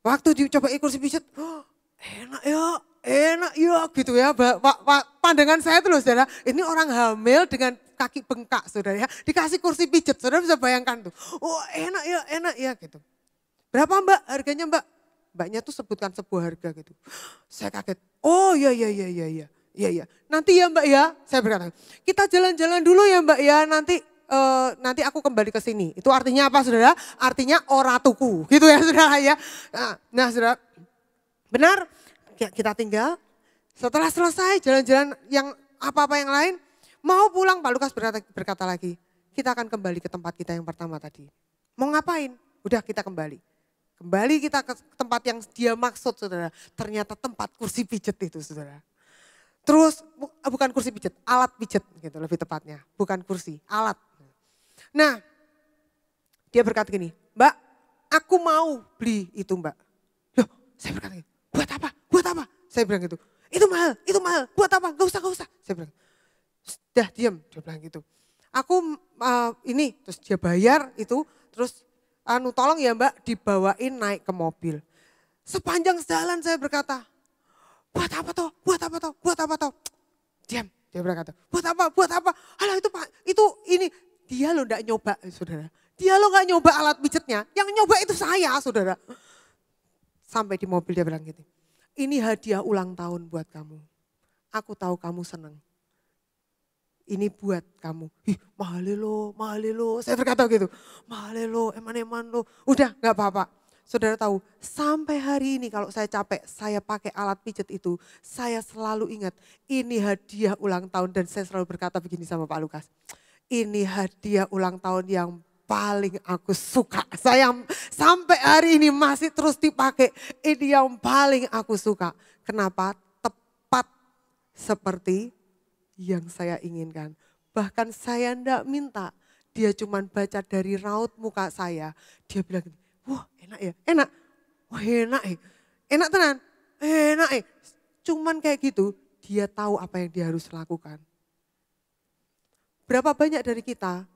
Waktu dicobain kursi pijet, oh, enak ya gitu ya. Pandangan saya tuh loh saudara, ini orang hamil dengan kaki bengkak saudara ya. Dikasih kursi pijet, saudara bisa bayangkan tuh. Oh enak ya gitu. Berapa mbak harganya mbak? Mbaknya tuh sebutkan sebuah harga gitu. Saya kaget, oh iya. Nanti ya mbak ya, saya berkata, kita jalan-jalan dulu ya mbak ya, nanti aku kembali ke sini. Itu artinya apa saudara? Artinya ora tuku gitu ya saudara ya. Nah saudara, benar kita tinggal. Setelah selesai jalan-jalan yang apa-apa yang lain, mau pulang Pak Lukas berkata lagi, kita akan kembali ke tempat kita yang pertama tadi. Mau ngapain? Udah kita kembali. Kembali kita ke tempat yang dia maksud saudara. Ternyata tempat kursi pijet itu saudara. Terus bukan kursi pijet, alat pijet gitu lebih tepatnya. Bukan kursi, alat. Nah dia berkata gini, mbak aku mau beli itu mbak. Loh saya berkata gini, buat apa? Saya bilang gitu, itu mahal, buat apa? Gak usah. Saya bilang, dah diam, dia bilang gitu. Aku ini, terus dia bayar itu, terus tolong ya mbak dibawain naik ke mobil. Sepanjang jalan saya berkata, buat apa toh? Diam, dia berkata, buat apa? Alah itu pak, itu ini. Dia lo gak nyoba saudara. Dia lo gak nyoba alat pijetnya, yang nyoba itu saya saudara. Sampai di mobil dia bilang gitu, ini hadiah ulang tahun buat kamu. Aku tahu kamu senang. Ini buat kamu. Ih mahal lo. Saya berkata gitu, mahal lo, eman lo. Udah gak apa-apa. Saudara tahu, sampai hari ini kalau saya capek, saya pakai alat pijet itu, saya selalu ingat, ini hadiah ulang tahun. Dan saya selalu berkata begini sama Pak Lukas, ini hadiah ulang tahun yang paling aku suka. Saya sampai hari ini masih terus dipakai, ini yang paling aku suka. Kenapa? Tepat seperti yang saya inginkan. Bahkan saya enggak minta, dia cuman baca dari raut muka saya, dia bilang, wah enak ya, enak. Wah enak ya, enak tenan, enak ya. Cuman kayak gitu, dia tahu apa yang dia harus lakukan. Berapa banyak dari kita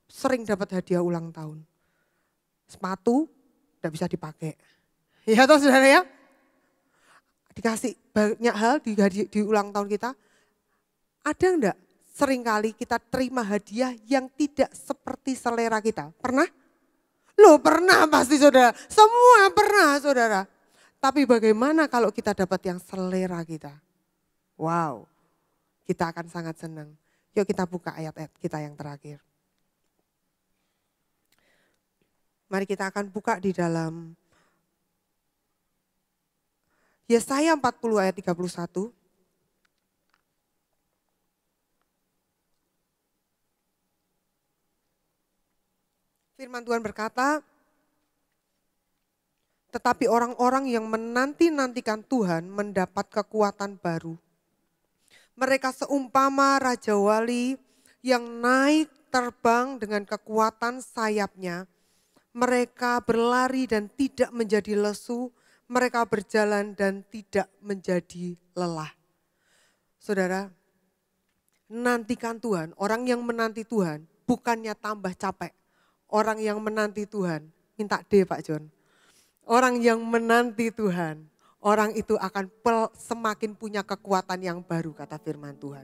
sering dapat hadiah ulang tahun? Sepatu tidak bisa dipakai. Ya toh saudara ya? Dikasih banyak hal di ulang tahun kita. Ada enggak seringkali kita terima hadiah yang tidak seperti selera kita? Pernah? Loh pernah pasti saudara, semua pernah saudara. Tapi bagaimana kalau kita dapat yang selera kita? Wow, kita akan sangat senang. Yuk kita buka ayat-ayat kita yang terakhir. Mari kita akan buka di dalam Yesaya 40 ayat 31. Firman Tuhan berkata, tetapi orang-orang yang menanti-nantikan Tuhan mendapat kekuatan baru. Mereka seumpama Raja Wali yang naik terbang dengan kekuatan sayapnya. Mereka berlari dan tidak menjadi lesu, mereka berjalan dan tidak menjadi lelah. Saudara, nantikan Tuhan, orang yang menanti Tuhan bukannya tambah capek. Orang yang menanti Tuhan, minta D Pak John. Orang yang menanti Tuhan, orang itu akan semakin punya kekuatan yang baru kata firman Tuhan.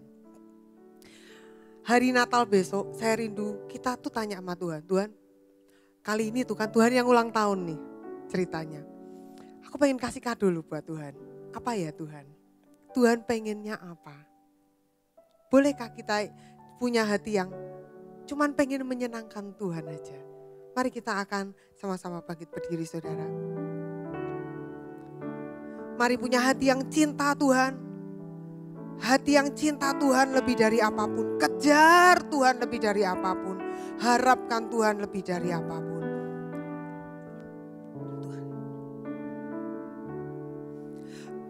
Hari Natal besok saya rindu kita tuh tanya sama Tuhan, Tuhan kali ini tuh kan Tuhan yang ulang tahun nih ceritanya. Aku pengen kasih kado dulu buat Tuhan. Apa ya Tuhan? Tuhan pengennya apa? Bolehkah kita punya hati yang cuman pengen menyenangkan Tuhan aja. Mari kita akan sama-sama bangkit berdiri saudara. Mari punya hati yang cinta Tuhan. Hati yang cinta Tuhan lebih dari apapun. Kejar Tuhan lebih dari apapun. Harapkan Tuhan lebih dari apapun. Tuhan.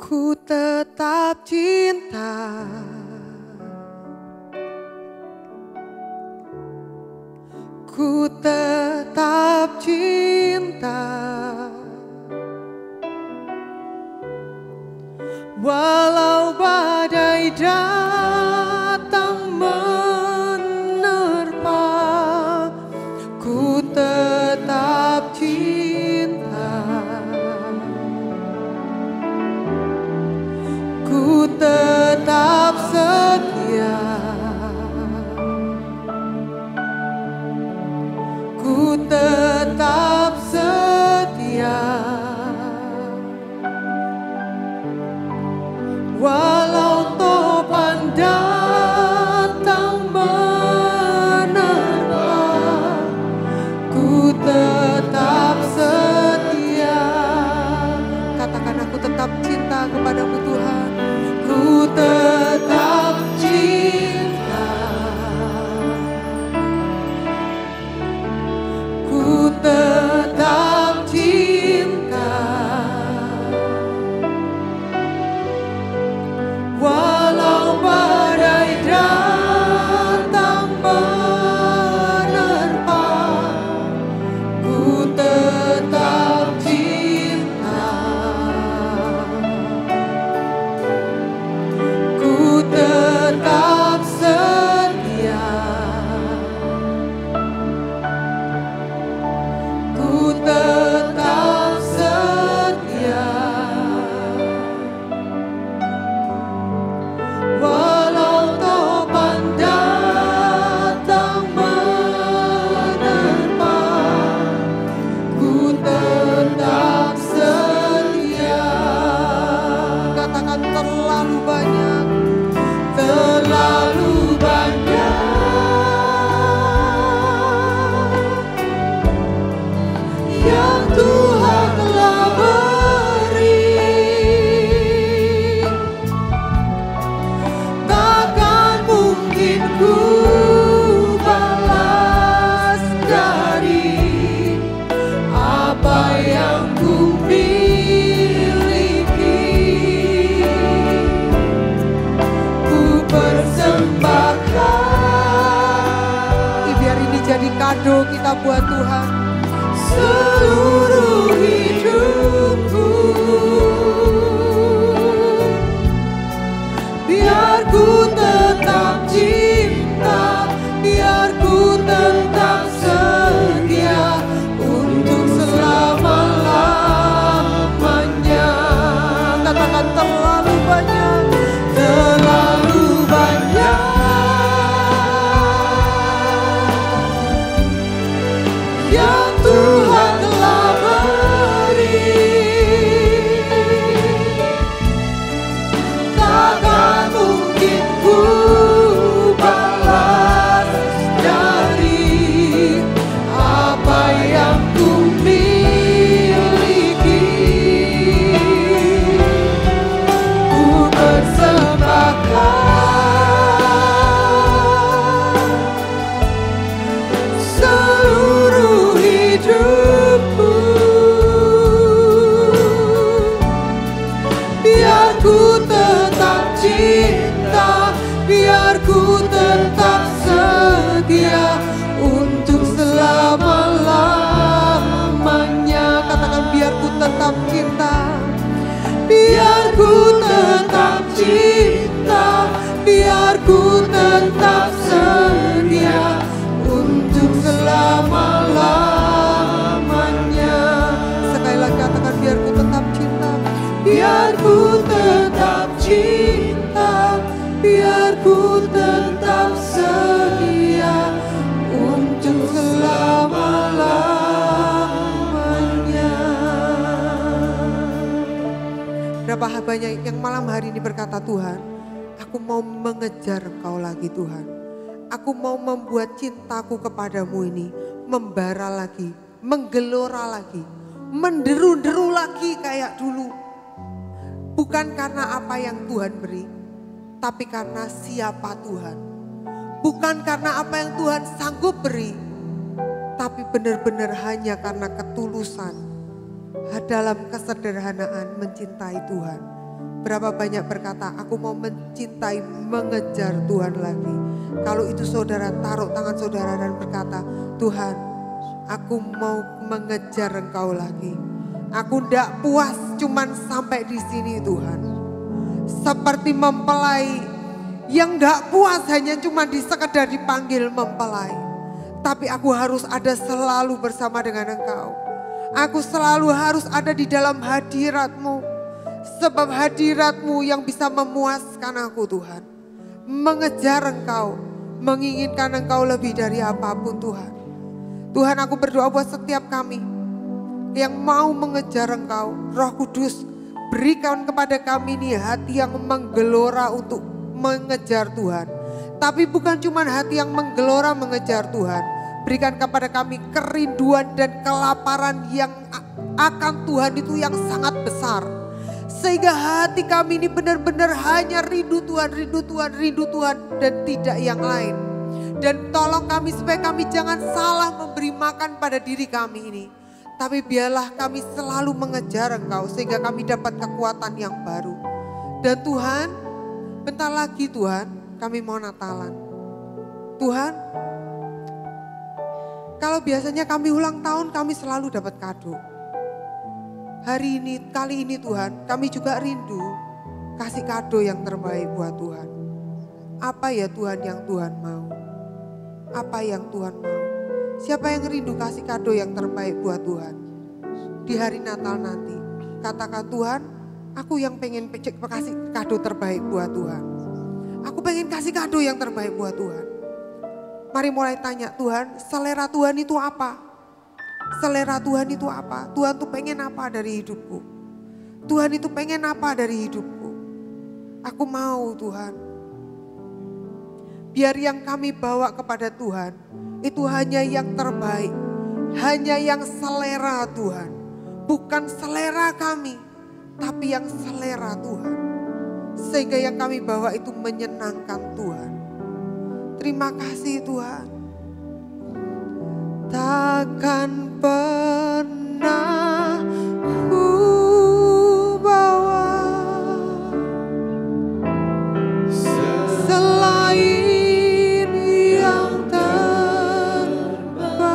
Ku tetap cinta. Ku tetap cinta, walau badai datang menerpa, ku tetap cinta, ku tetap setia. Ku tetap setia, walau topan kado kita buat Tuhan. Seluruh hidupku, biar ku tetap cinta, biar ku tetap setia untuk selama-lamanya. Katakan terlalu banyak, Terlalu banyak yang Tuhan telah beri, takkan mungkin ku balas dari apa yang ku miliki. Ku persembahkan seluruh hidupku, biar ku tetap cinta, biar ku tetap setia untuk selama-lamanya. katakan biar ku tetap cinta, Biar ku tetap cinta, biar ku tetap setia untuk selama-lamanya. sekali lagi katakan biar ku tetap cinta, Biar ku tetap cinta, biar ku tetap setia untuk selama-lamanya. Berapa banyak yang malam hari ini berkata, Tuhan, aku mau mengejar Engkau lagi Tuhan. Aku mau membuat cintaku kepadamu ini membara lagi, menggelora lagi, menderu-deru lagi kayak dulu. Bukan karena apa yang Tuhan beri, tapi karena siapa Tuhan. Bukan karena apa yang Tuhan sanggup beri, tapi benar-benar hanya karena ketulusan dalam kesederhanaan mencintai Tuhan. Berapa banyak berkata, aku mau mencintai, mengejar Tuhan lagi. Kalau itu saudara taruh tangan saudara dan berkata, Tuhan, aku mau mengejar Engkau lagi. Aku tidak puas cuman sampai di sini Tuhan. Seperti mempelai yang tidak puas hanya cuma sekedar dipanggil mempelai. Tapi aku harus ada selalu bersama dengan Engkau. Aku selalu harus ada di dalam hadirat-Mu. Sebab hadirat-Mu yang bisa memuaskan aku Tuhan. Mengejar Engkau, menginginkan Engkau lebih dari apapun Tuhan. Tuhan, aku berdoa buat setiap kami yang mau mengejar Engkau. Roh Kudus, berikan kepada kami ini hati yang menggelora untuk mengejar Tuhan. Tapi bukan cuma hati yang menggelora mengejar Tuhan. Berikan kepada kami kerinduan dan kelaparan yang akan Tuhan itu yang sangat besar. Sehingga hati kami ini benar-benar hanya rindu Tuhan, rindu Tuhan, rindu Tuhan dan tidak yang lain. Dan tolong kami supaya kami jangan salah memberi makan pada diri kami ini. Tapi biarlah kami selalu mengejar Engkau sehingga kami dapat kekuatan yang baru. Dan Tuhan, bentar lagi Tuhan, kami mau Natalan. Tuhan, kalau biasanya kami ulang tahun kami selalu dapat kado. Hari ini, kali ini Tuhan, kami juga rindu kasih kado yang terbaik buat Tuhan. Apa ya Tuhan yang Tuhan mau? Apa yang Tuhan mau? Siapa yang rindu kasih kado yang terbaik buat Tuhan? Di hari Natal nanti, katakan Tuhan, aku yang pengen kasih kado terbaik buat Tuhan. Aku pengen kasih kado yang terbaik buat Tuhan. Mari mulai tanya Tuhan, selera Tuhan itu apa? Selera Tuhan itu apa? Tuhan tuh pengen apa dari hidupku? Tuhan itu pengen apa dari hidupku? Aku mau Tuhan. Biar yang kami bawa kepada Tuhan itu hanya yang terbaik. Hanya yang selera Tuhan. Bukan selera kami, tapi yang selera Tuhan. Sehingga yang kami bawa itu menyenangkan Tuhan. Terima kasih Tuhan. Takkan pernah ku bawa selain yang terbaik.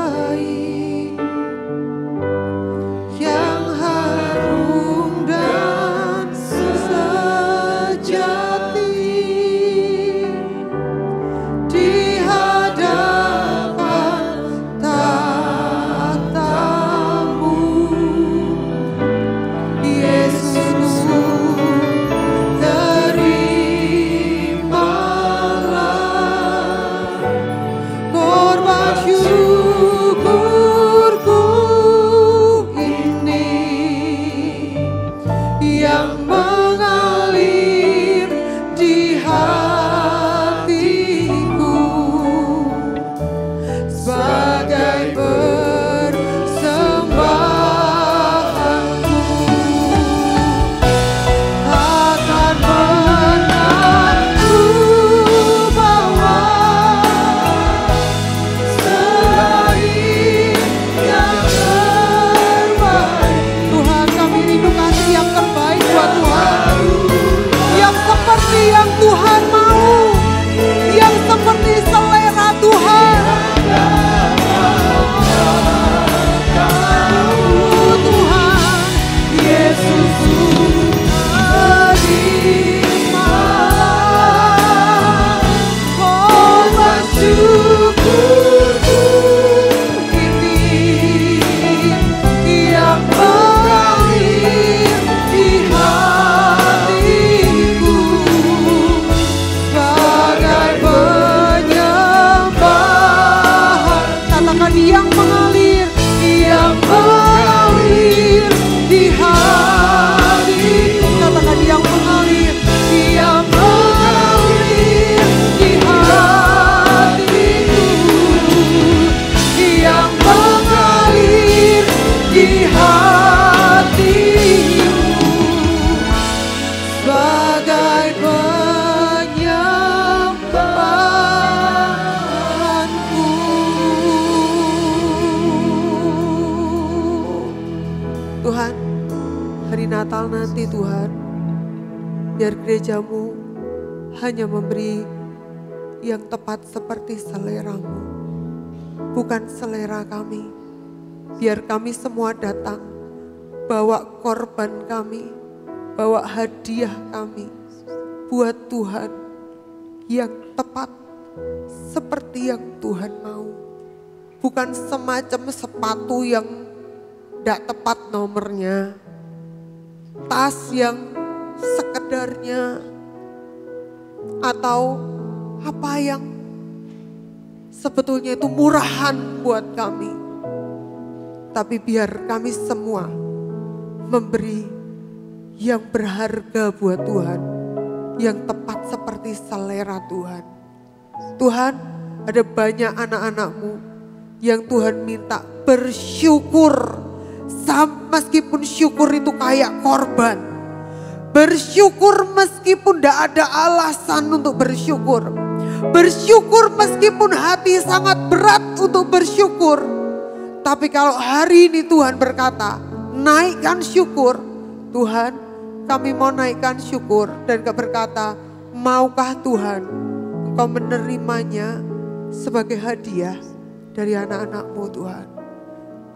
Tuhan mau, yang seperti selera Tuhan. Tuhan Yesus terima, oh bersyukurku ini yang mengalir di hatiku sebagai penyembahan. Katakan yang mengalir di hatiku. Katakan yang mengalir di hatiku, yang mengalir di hatiku sebagai penyembahanku. Tuhan, hari Natal nanti Tuhan, biar gerejamu hanya memberi yang tepat seperti selera-Mu, bukan selera kami. Biar kami semua datang, bawa korban kami, bawa hadiah kami buat Tuhan yang tepat seperti yang Tuhan mau. Bukan semacam sepatu yang tidak tepat nomornya, tas yang sekedarnya, atau apa yang sebetulnya itu murahan buat kami. Tapi biar kami semua memberi yang berharga buat Tuhan, yang tepat seperti selera Tuhan. Tuhan, ada banyak anak-anak-Mu yang Tuhan minta bersyukur, meskipun syukur itu kayak korban. Bersyukur meskipun tidak ada alasan untuk bersyukur. Bersyukur meskipun hati sangat berat untuk bersyukur. Tapi kalau hari ini Tuhan berkata, naikkan syukur. Tuhan, kami mau naikkan syukur. Dan Kau berkata, maukah Tuhan Engkau menerimanya sebagai hadiah dari anak-anak-Mu Tuhan.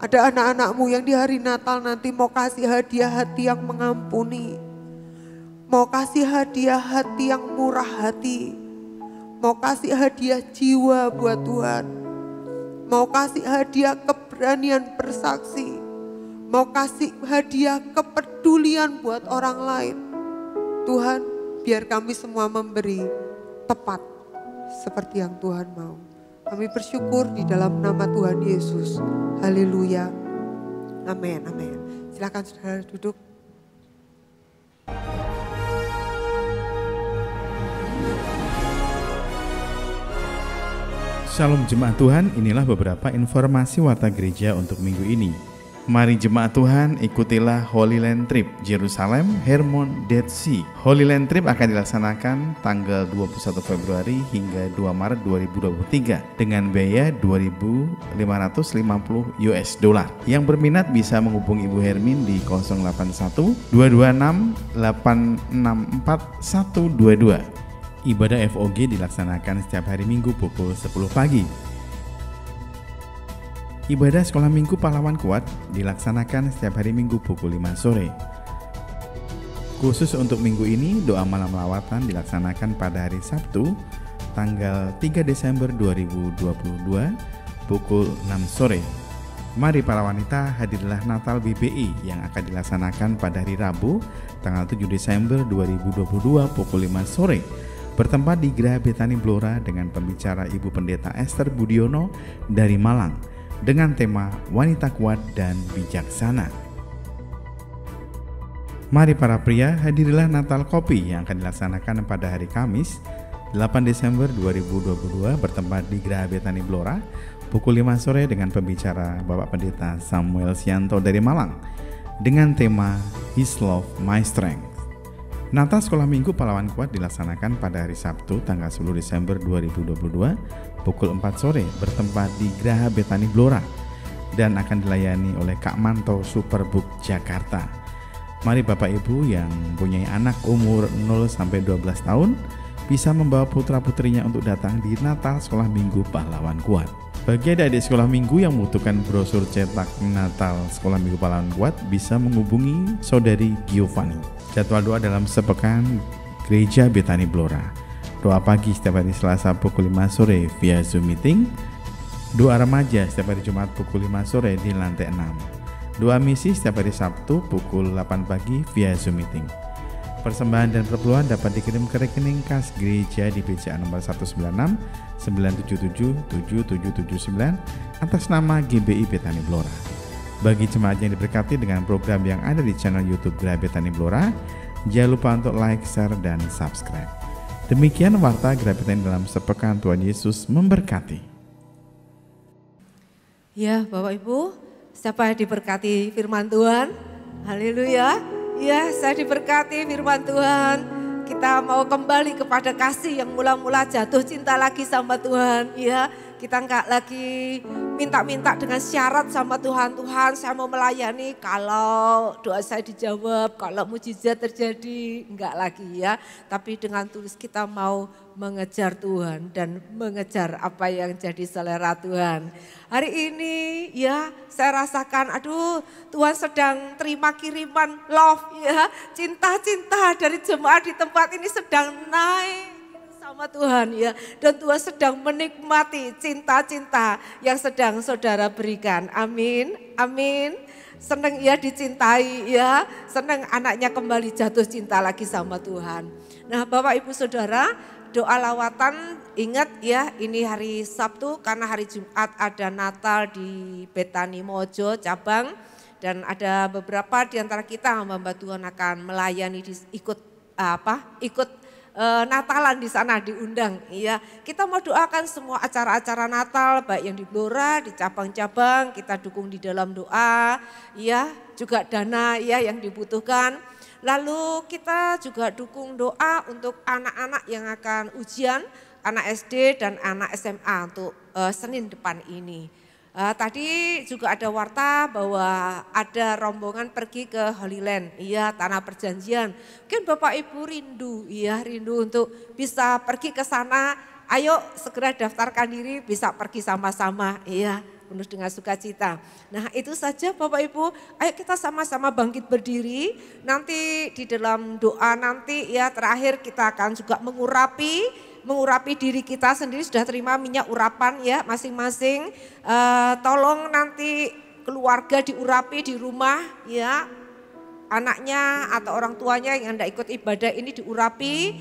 Ada anak-anak-Mu yang di hari Natal nanti mau kasih hadiah hati yang mengampuni. Mau kasih hadiah hati yang murah hati. Mau kasih hadiah jiwa buat Tuhan. Mau kasih hadiah keberanian bersaksi. Mau kasih hadiah kepedulian buat orang lain. Tuhan, biar kami semua memberi tepat seperti yang Tuhan mau. Kami bersyukur di dalam nama Tuhan Yesus. Haleluya. Amin, amin. Silakan saudara duduk. Shalom jemaat Tuhan, inilah beberapa informasi warta gereja untuk minggu ini. Mari jemaat Tuhan, ikutilah Holy Land Trip Jerusalem, Hermon, Dead Sea. Holy Land Trip akan dilaksanakan tanggal 21 Februari hingga 2 Maret 2023 dengan biaya $2.550. Yang berminat bisa menghubungi Ibu Hermin di 081 226 864 122. Ibadah FOG dilaksanakan setiap hari Minggu pukul 10 pagi. Ibadah Sekolah Minggu Pahlawan Kuat dilaksanakan setiap hari Minggu pukul 5 sore. Khusus untuk minggu ini, doa malam lawatan dilaksanakan pada hari Sabtu, tanggal 3 Desember 2022, pukul 6 sore. Mari para wanita, hadirlah Natal BBI yang akan dilaksanakan pada hari Rabu, tanggal 7 Desember 2022, pukul 5 sore. Bertempat di Geraha Betani Blora dengan pembicara Ibu Pendeta Esther Budiono dari Malang dengan tema Wanita Kuat dan Bijaksana. Mari para pria, hadirilah Natal Kopi yang akan dilaksanakan pada hari Kamis 8 Desember 2022 bertempat di Geraha Betani Blora pukul 5 sore dengan pembicara Bapak Pendeta Samuel Sianto dari Malang dengan tema His Love My Strength. Natal Sekolah Minggu Pahlawan Kuat dilaksanakan pada hari Sabtu tanggal 10 Desember 2022 pukul 4 sore bertempat di Geraha Betani Blora dan akan dilayani oleh Kak Manto Superbook Jakarta. Mari Bapak Ibu yang mempunyai anak umur 0-12 tahun bisa membawa putra-putrinya untuk datang di Natal Sekolah Minggu Pahlawan Kuat. Bagi adik-adik sekolah minggu yang membutuhkan brosur cetak Natal Sekolah Minggu Pahlawan Kuat bisa menghubungi Saudari Giovanni. Jadwal doa dalam sepekan Gereja Betani Blora. Doa pagi setiap hari Selasa pukul 5 sore via Zoom meeting. Doa remaja setiap hari Jumat pukul 5 sore di lantai 6. Doa misi setiap hari Sabtu pukul 8 pagi via Zoom meeting. Persembahan dan perpuluhan dapat dikirim ke rekening kas gereja di BCA nomor 196 977 7779 atas nama GBI Betani Blora. Bagi jemaat yang diberkati dengan program yang ada di channel YouTube Gereja Betani Blora, jangan lupa untuk like, share, dan subscribe. Demikian warta Gereja Betani dalam sepekan. Tuhan Yesus memberkati. Ya, Bapak Ibu, siapa yang diberkati firman Tuhan? Haleluya. Ya, saya diberkati firman Tuhan. Kita mau kembali kepada kasih yang mula-mula jatuh cinta lagi sama Tuhan. Ya, kita enggak lagi minta-minta dengan syarat sama Tuhan. Tuhan, saya mau melayani kalau doa saya dijawab, kalau mujizat terjadi, enggak lagi ya. Tapi dengan tulus kita mau mengejar Tuhan dan mengejar apa yang jadi selera Tuhan. Hari ini ya saya rasakan Tuhan sedang terima kiriman love ya. Cinta-cinta dari jemaat di tempat ini sedang naik sama Tuhan ya. Dan Tuhan sedang menikmati cinta-cinta yang sedang saudara berikan. Amin, amin. Senang ya dicintai ya. Senang anaknya kembali jatuh cinta lagi sama Tuhan. Nah Bapak Ibu Saudara, doa lawatan ingat ya, ini hari Sabtu karena hari Jumat ada Natal di Betani Mojo cabang. Dan ada beberapa di antara kita hamba Tuhan akan melayani ikut Natalan di sana diundang. Ya, kita mau doakan semua acara-acara Natal baik yang di Blora, di cabang-cabang, kita dukung di dalam doa, ya, juga dana ya yang dibutuhkan. Lalu kita juga dukung doa untuk anak-anak yang akan ujian, anak SD dan anak SMA untuk Senin depan ini. Tadi juga ada warta bahwa ada rombongan pergi ke Holy Land, iya Tanah Perjanjian. Mungkin Bapak Ibu rindu untuk bisa pergi ke sana. Ayo segera daftarkan diri, bisa pergi sama-sama, iya. Penuh dengan sukacita. Nah itu saja Bapak Ibu, ayo kita sama-sama bangkit berdiri. Nanti di dalam doa nanti ya terakhir kita akan juga mengurapi diri kita sendiri. Sudah terima minyak urapan ya masing-masing. Tolong nanti keluarga diurapi di rumah ya. Anaknya atau orang tuanya yang hendak ikut ibadah ini diurapi.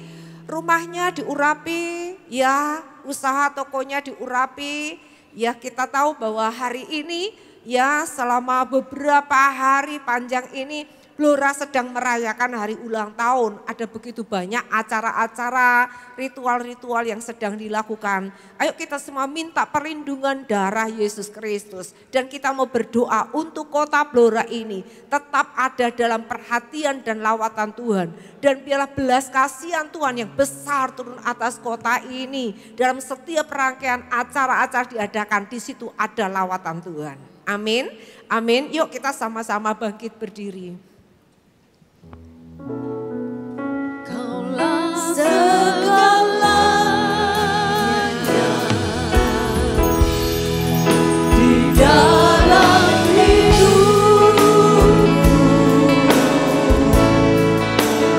Rumahnya diurapi ya, usaha tokonya diurapi. Ya kita tahu bahwa hari ini ya selama beberapa hari panjang ini Blora sedang merayakan hari ulang tahun. Ada begitu banyak acara-acara, ritual-ritual yang sedang dilakukan. Ayo kita semua minta perlindungan darah Yesus Kristus. Dan kita mau berdoa untuk kota Blora ini tetap ada dalam perhatian dan lawatan Tuhan. Dan biarlah belas kasihan Tuhan yang besar turun atas kota ini. Dalam setiap rangkaian acara-acara diadakan, di situ ada lawatan Tuhan. Amin, amin. Yuk kita sama-sama bangkit berdiri. Kaulah segalanya di dalam hidupku,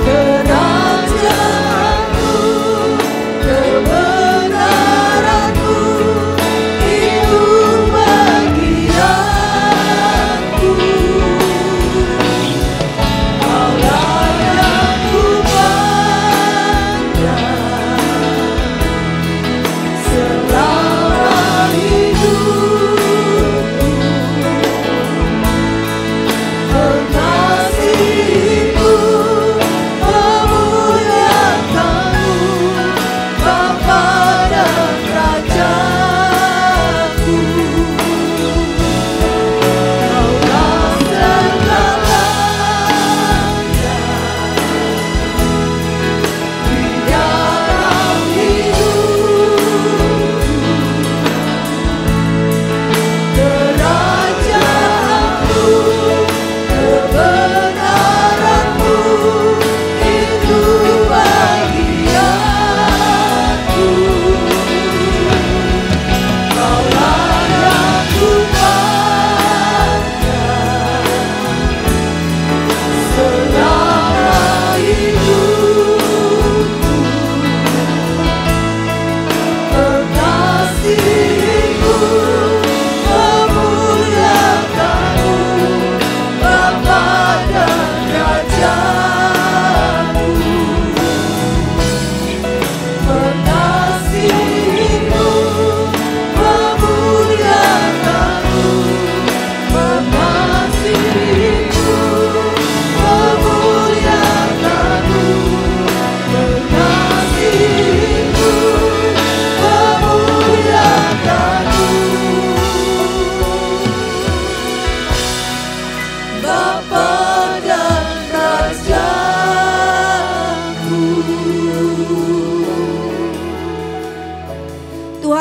kerajaanku, kebenaranku, itu bagi aku.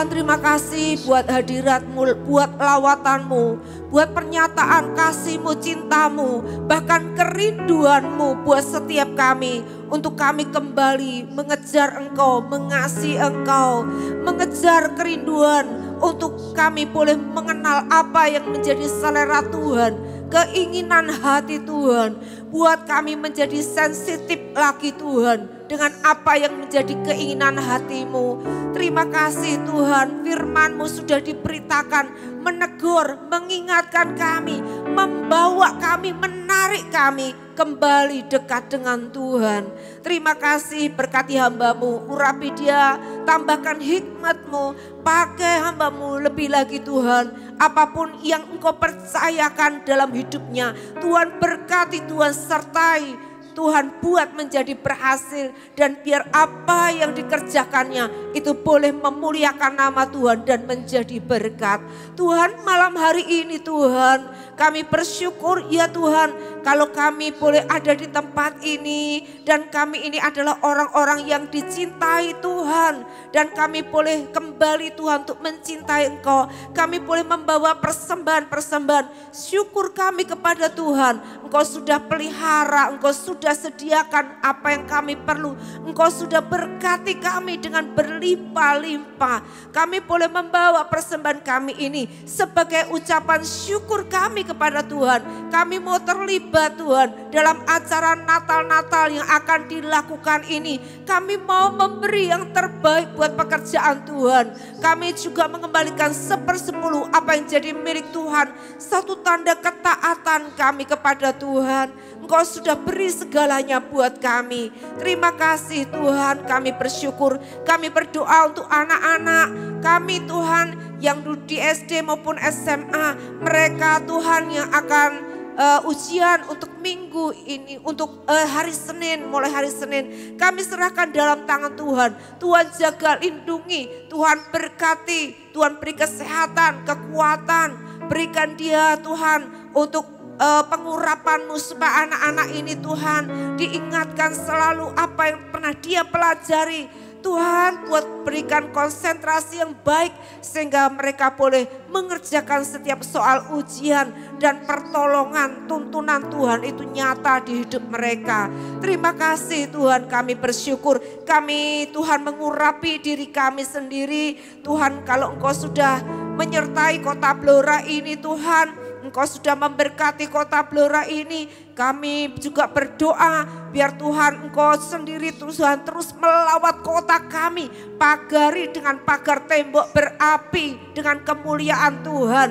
Terima kasih buat hadirat-Mu, buat lawatan-Mu, buat pernyataan kasih-Mu, cinta-Mu, bahkan kerinduan-Mu buat setiap kami. Untuk kami kembali mengejar Engkau, mengasihi Engkau, mengejar kerinduan. Untuk kami boleh mengenal apa yang menjadi selera Tuhan, keinginan hati Tuhan. Buat kami menjadi sensitif lagi Tuhan dengan apa yang menjadi keinginan hati-Mu. Terima kasih Tuhan, firman-Mu sudah diberitakan, menegur, mengingatkan kami, membawa kami, menarik kami kembali dekat dengan Tuhan. Terima kasih, berkati hamba-Mu, urapi dia, tambahkan hikmat-Mu, pakai hamba-Mu lebih lagi Tuhan. Apapun yang Engkau percayakan dalam hidupnya, Tuhan berkati, Tuhan sertai. Tuhan buat menjadi berhasil dan biar apa yang dikerjakannya itu boleh memuliakan nama Tuhan dan menjadi berkat. Tuhan, malam hari ini Tuhan, kami bersyukur ya Tuhan kalau kami boleh ada di tempat ini dan kami ini adalah orang-orang yang dicintai Tuhan dan kami boleh kembali Tuhan untuk mencintai Engkau. Kami boleh membawa persembahan-persembahan syukur kami kepada Tuhan. Engkau sudah pelihara, Engkau sudah sediakan apa yang kami perlu. Engkau sudah berkati kami dengan berlimpah-limpah. Kami boleh membawa persembahan kami ini sebagai ucapan syukur kami kepada Tuhan. Kami mau terlibat Tuhan dalam acara Natal-Natal yang akan dilakukan ini. Kami mau memberi yang terbaik buat pekerjaan Tuhan. Kami juga mengembalikan 1/10 apa yang jadi milik Tuhan. Satu tanda ketaatan kami kepada Tuhan. Engkau sudah beri segalanya buat kami. Terima kasih Tuhan, kami bersyukur. Kami berdoa untuk anak-anak kami Tuhan yang di SD maupun SMA. Mereka Tuhan yang akan ujian untuk minggu ini, untuk hari Senin, mulai hari Senin. Kami serahkan dalam tangan Tuhan. Tuhan jaga, lindungi, Tuhan berkati, Tuhan beri kesehatan, kekuatan. Berikan dia Tuhan untuk pengurapan-Mu supaya anak-anak ini Tuhan diingatkan selalu apa yang pernah dia pelajari. Tuhan buat berikan konsentrasi yang baik sehingga mereka boleh mengerjakan setiap soal ujian dan pertolongan tuntunan Tuhan itu nyata di hidup mereka. Terima kasih Tuhan, kami bersyukur. Kami Tuhan mengurapi diri kami sendiri. Tuhan kalau Engkau sudah menyertai kota Blora ini Tuhan, Engkau sudah memberkati kota Blora ini. Kami juga berdoa biar Tuhan Engkau sendiri Tuhan terus melawat kota kami. Pagari dengan pagar tembok berapi dengan kemuliaan Tuhan.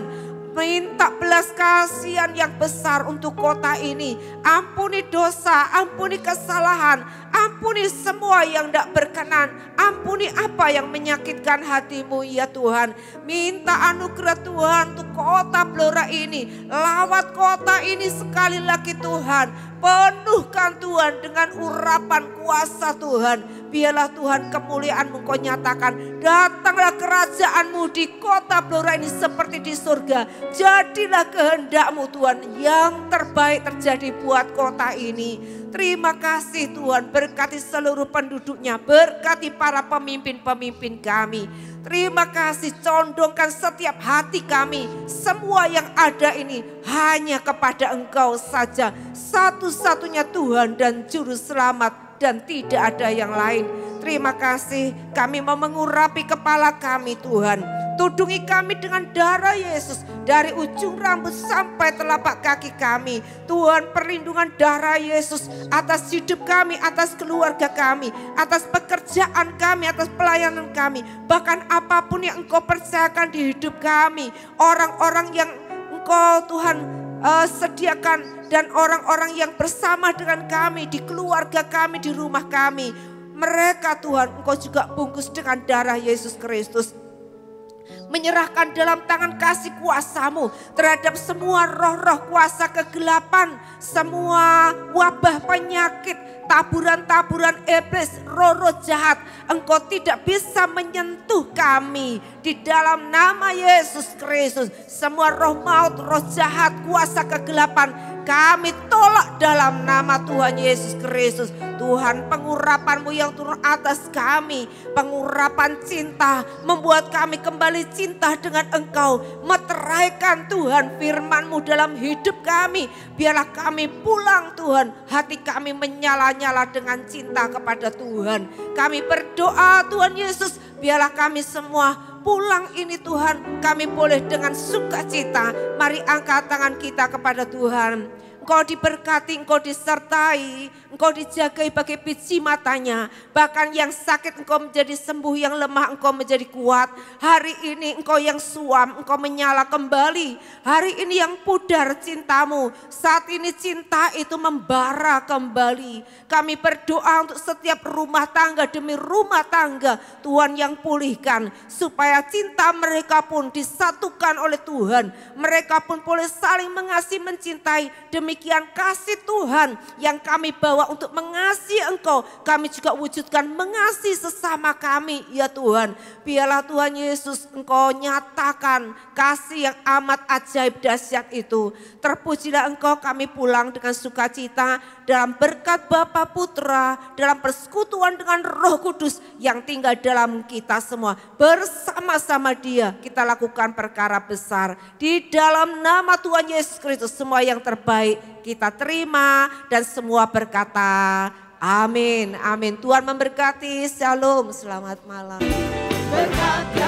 Minta belas kasihan yang besar untuk kota ini. Ampuni dosa, ampuni kesalahan, ampuni semua yang tidak berkenan. Ampuni apa yang menyakitkan hati-Mu ya Tuhan. Minta anugerah Tuhan untuk kota Blora ini. Lawat kota ini sekali lagi Tuhan. Penuhkan Tuhan dengan urapan kuasa Tuhan. Biarlah Tuhan kemuliaan-Mu Kau nyatakan. Datanglah kerajaan-Mu di kota Blora ini seperti di surga. Jadilah kehendak-Mu Tuhan, yang terbaik terjadi buat kota ini. Terima kasih Tuhan, berkati seluruh penduduknya, berkati para pemimpin-pemimpin kami. Terima kasih, condongkan setiap hati kami, semua yang ada ini hanya kepada Engkau saja. Satu-satunya Tuhan dan Juru Selamat dan tidak ada yang lain. terima kasih. Kami mau mengurapi kepala kami Tuhan. Tudungi kami dengan darah Yesus. Dari ujung rambut sampai telapak kaki kami. Tuhan, perlindungan darah Yesus atas hidup kami, atas keluarga kami, atas pekerjaan kami, atas pelayanan kami. Bahkan apapun yang Engkau percayakan di hidup kami. Orang-orang yang Engkau Tuhan sediakan dan orang-orang yang bersama dengan kami, di keluarga kami, di rumah kami. Mereka Tuhan, Engkau juga bungkus dengan darah Yesus Kristus. Menyerahkan dalam tangan kasih kuasa-Mu terhadap semua roh-roh kuasa kegelapan, semua wabah penyakit, taburan-taburan iblis, roh-roh jahat. Engkau tidak bisa menyentuh kami di dalam nama Yesus Kristus. Semua roh maut, roh jahat, kuasa kegelapan kami tolak dalam nama Tuhan Yesus Kristus. Tuhan, pengurapan-Mu yang turun atas kami, pengurapan cinta, membuat kami kembali cinta dengan Engkau. Meteraikan Tuhan firman-Mu dalam hidup kami. Biarlah kami pulang Tuhan, hati kami menyala-nyala dengan cinta kepada Tuhan. Kami berdoa Tuhan Yesus, biarlah kami semua pulang ini Tuhan, kami boleh dengan sukacita. Mari angkat tangan kita kepada Tuhan. Engkau diberkati, Engkau disertai, Engkau dijagai bagai biji matanya. Bahkan yang sakit Engkau menjadi sembuh, yang lemah Engkau menjadi kuat. Hari ini Engkau yang suam, Engkau menyala kembali. Hari ini yang pudar cinta-Mu, saat ini cinta itu membara kembali. Kami berdoa untuk setiap rumah tangga demi rumah tangga, Tuhan yang pulihkan. Supaya cinta mereka pun disatukan oleh Tuhan. Mereka pun boleh saling mengasihi, mencintai. Demikian kasih Tuhan yang kami bawa untuk mengasihi Engkau, kami juga wujudkan mengasihi sesama kami ya Tuhan. Biarlah Tuhan Yesus Engkau nyatakan kasih yang amat ajaib dahsyat itu. Terpujilah Engkau, kami pulang dengan sukacita dalam berkat Bapa Putra, dalam persekutuan dengan Roh Kudus yang tinggal dalam kita semua. Bersama-sama Dia kita lakukan perkara besar. Di dalam nama Tuhan Yesus Kristus semua yang terbaik kita terima dan semua berkata amin. Amin. Tuhan memberkati. Shalom. Selamat malam. Berkati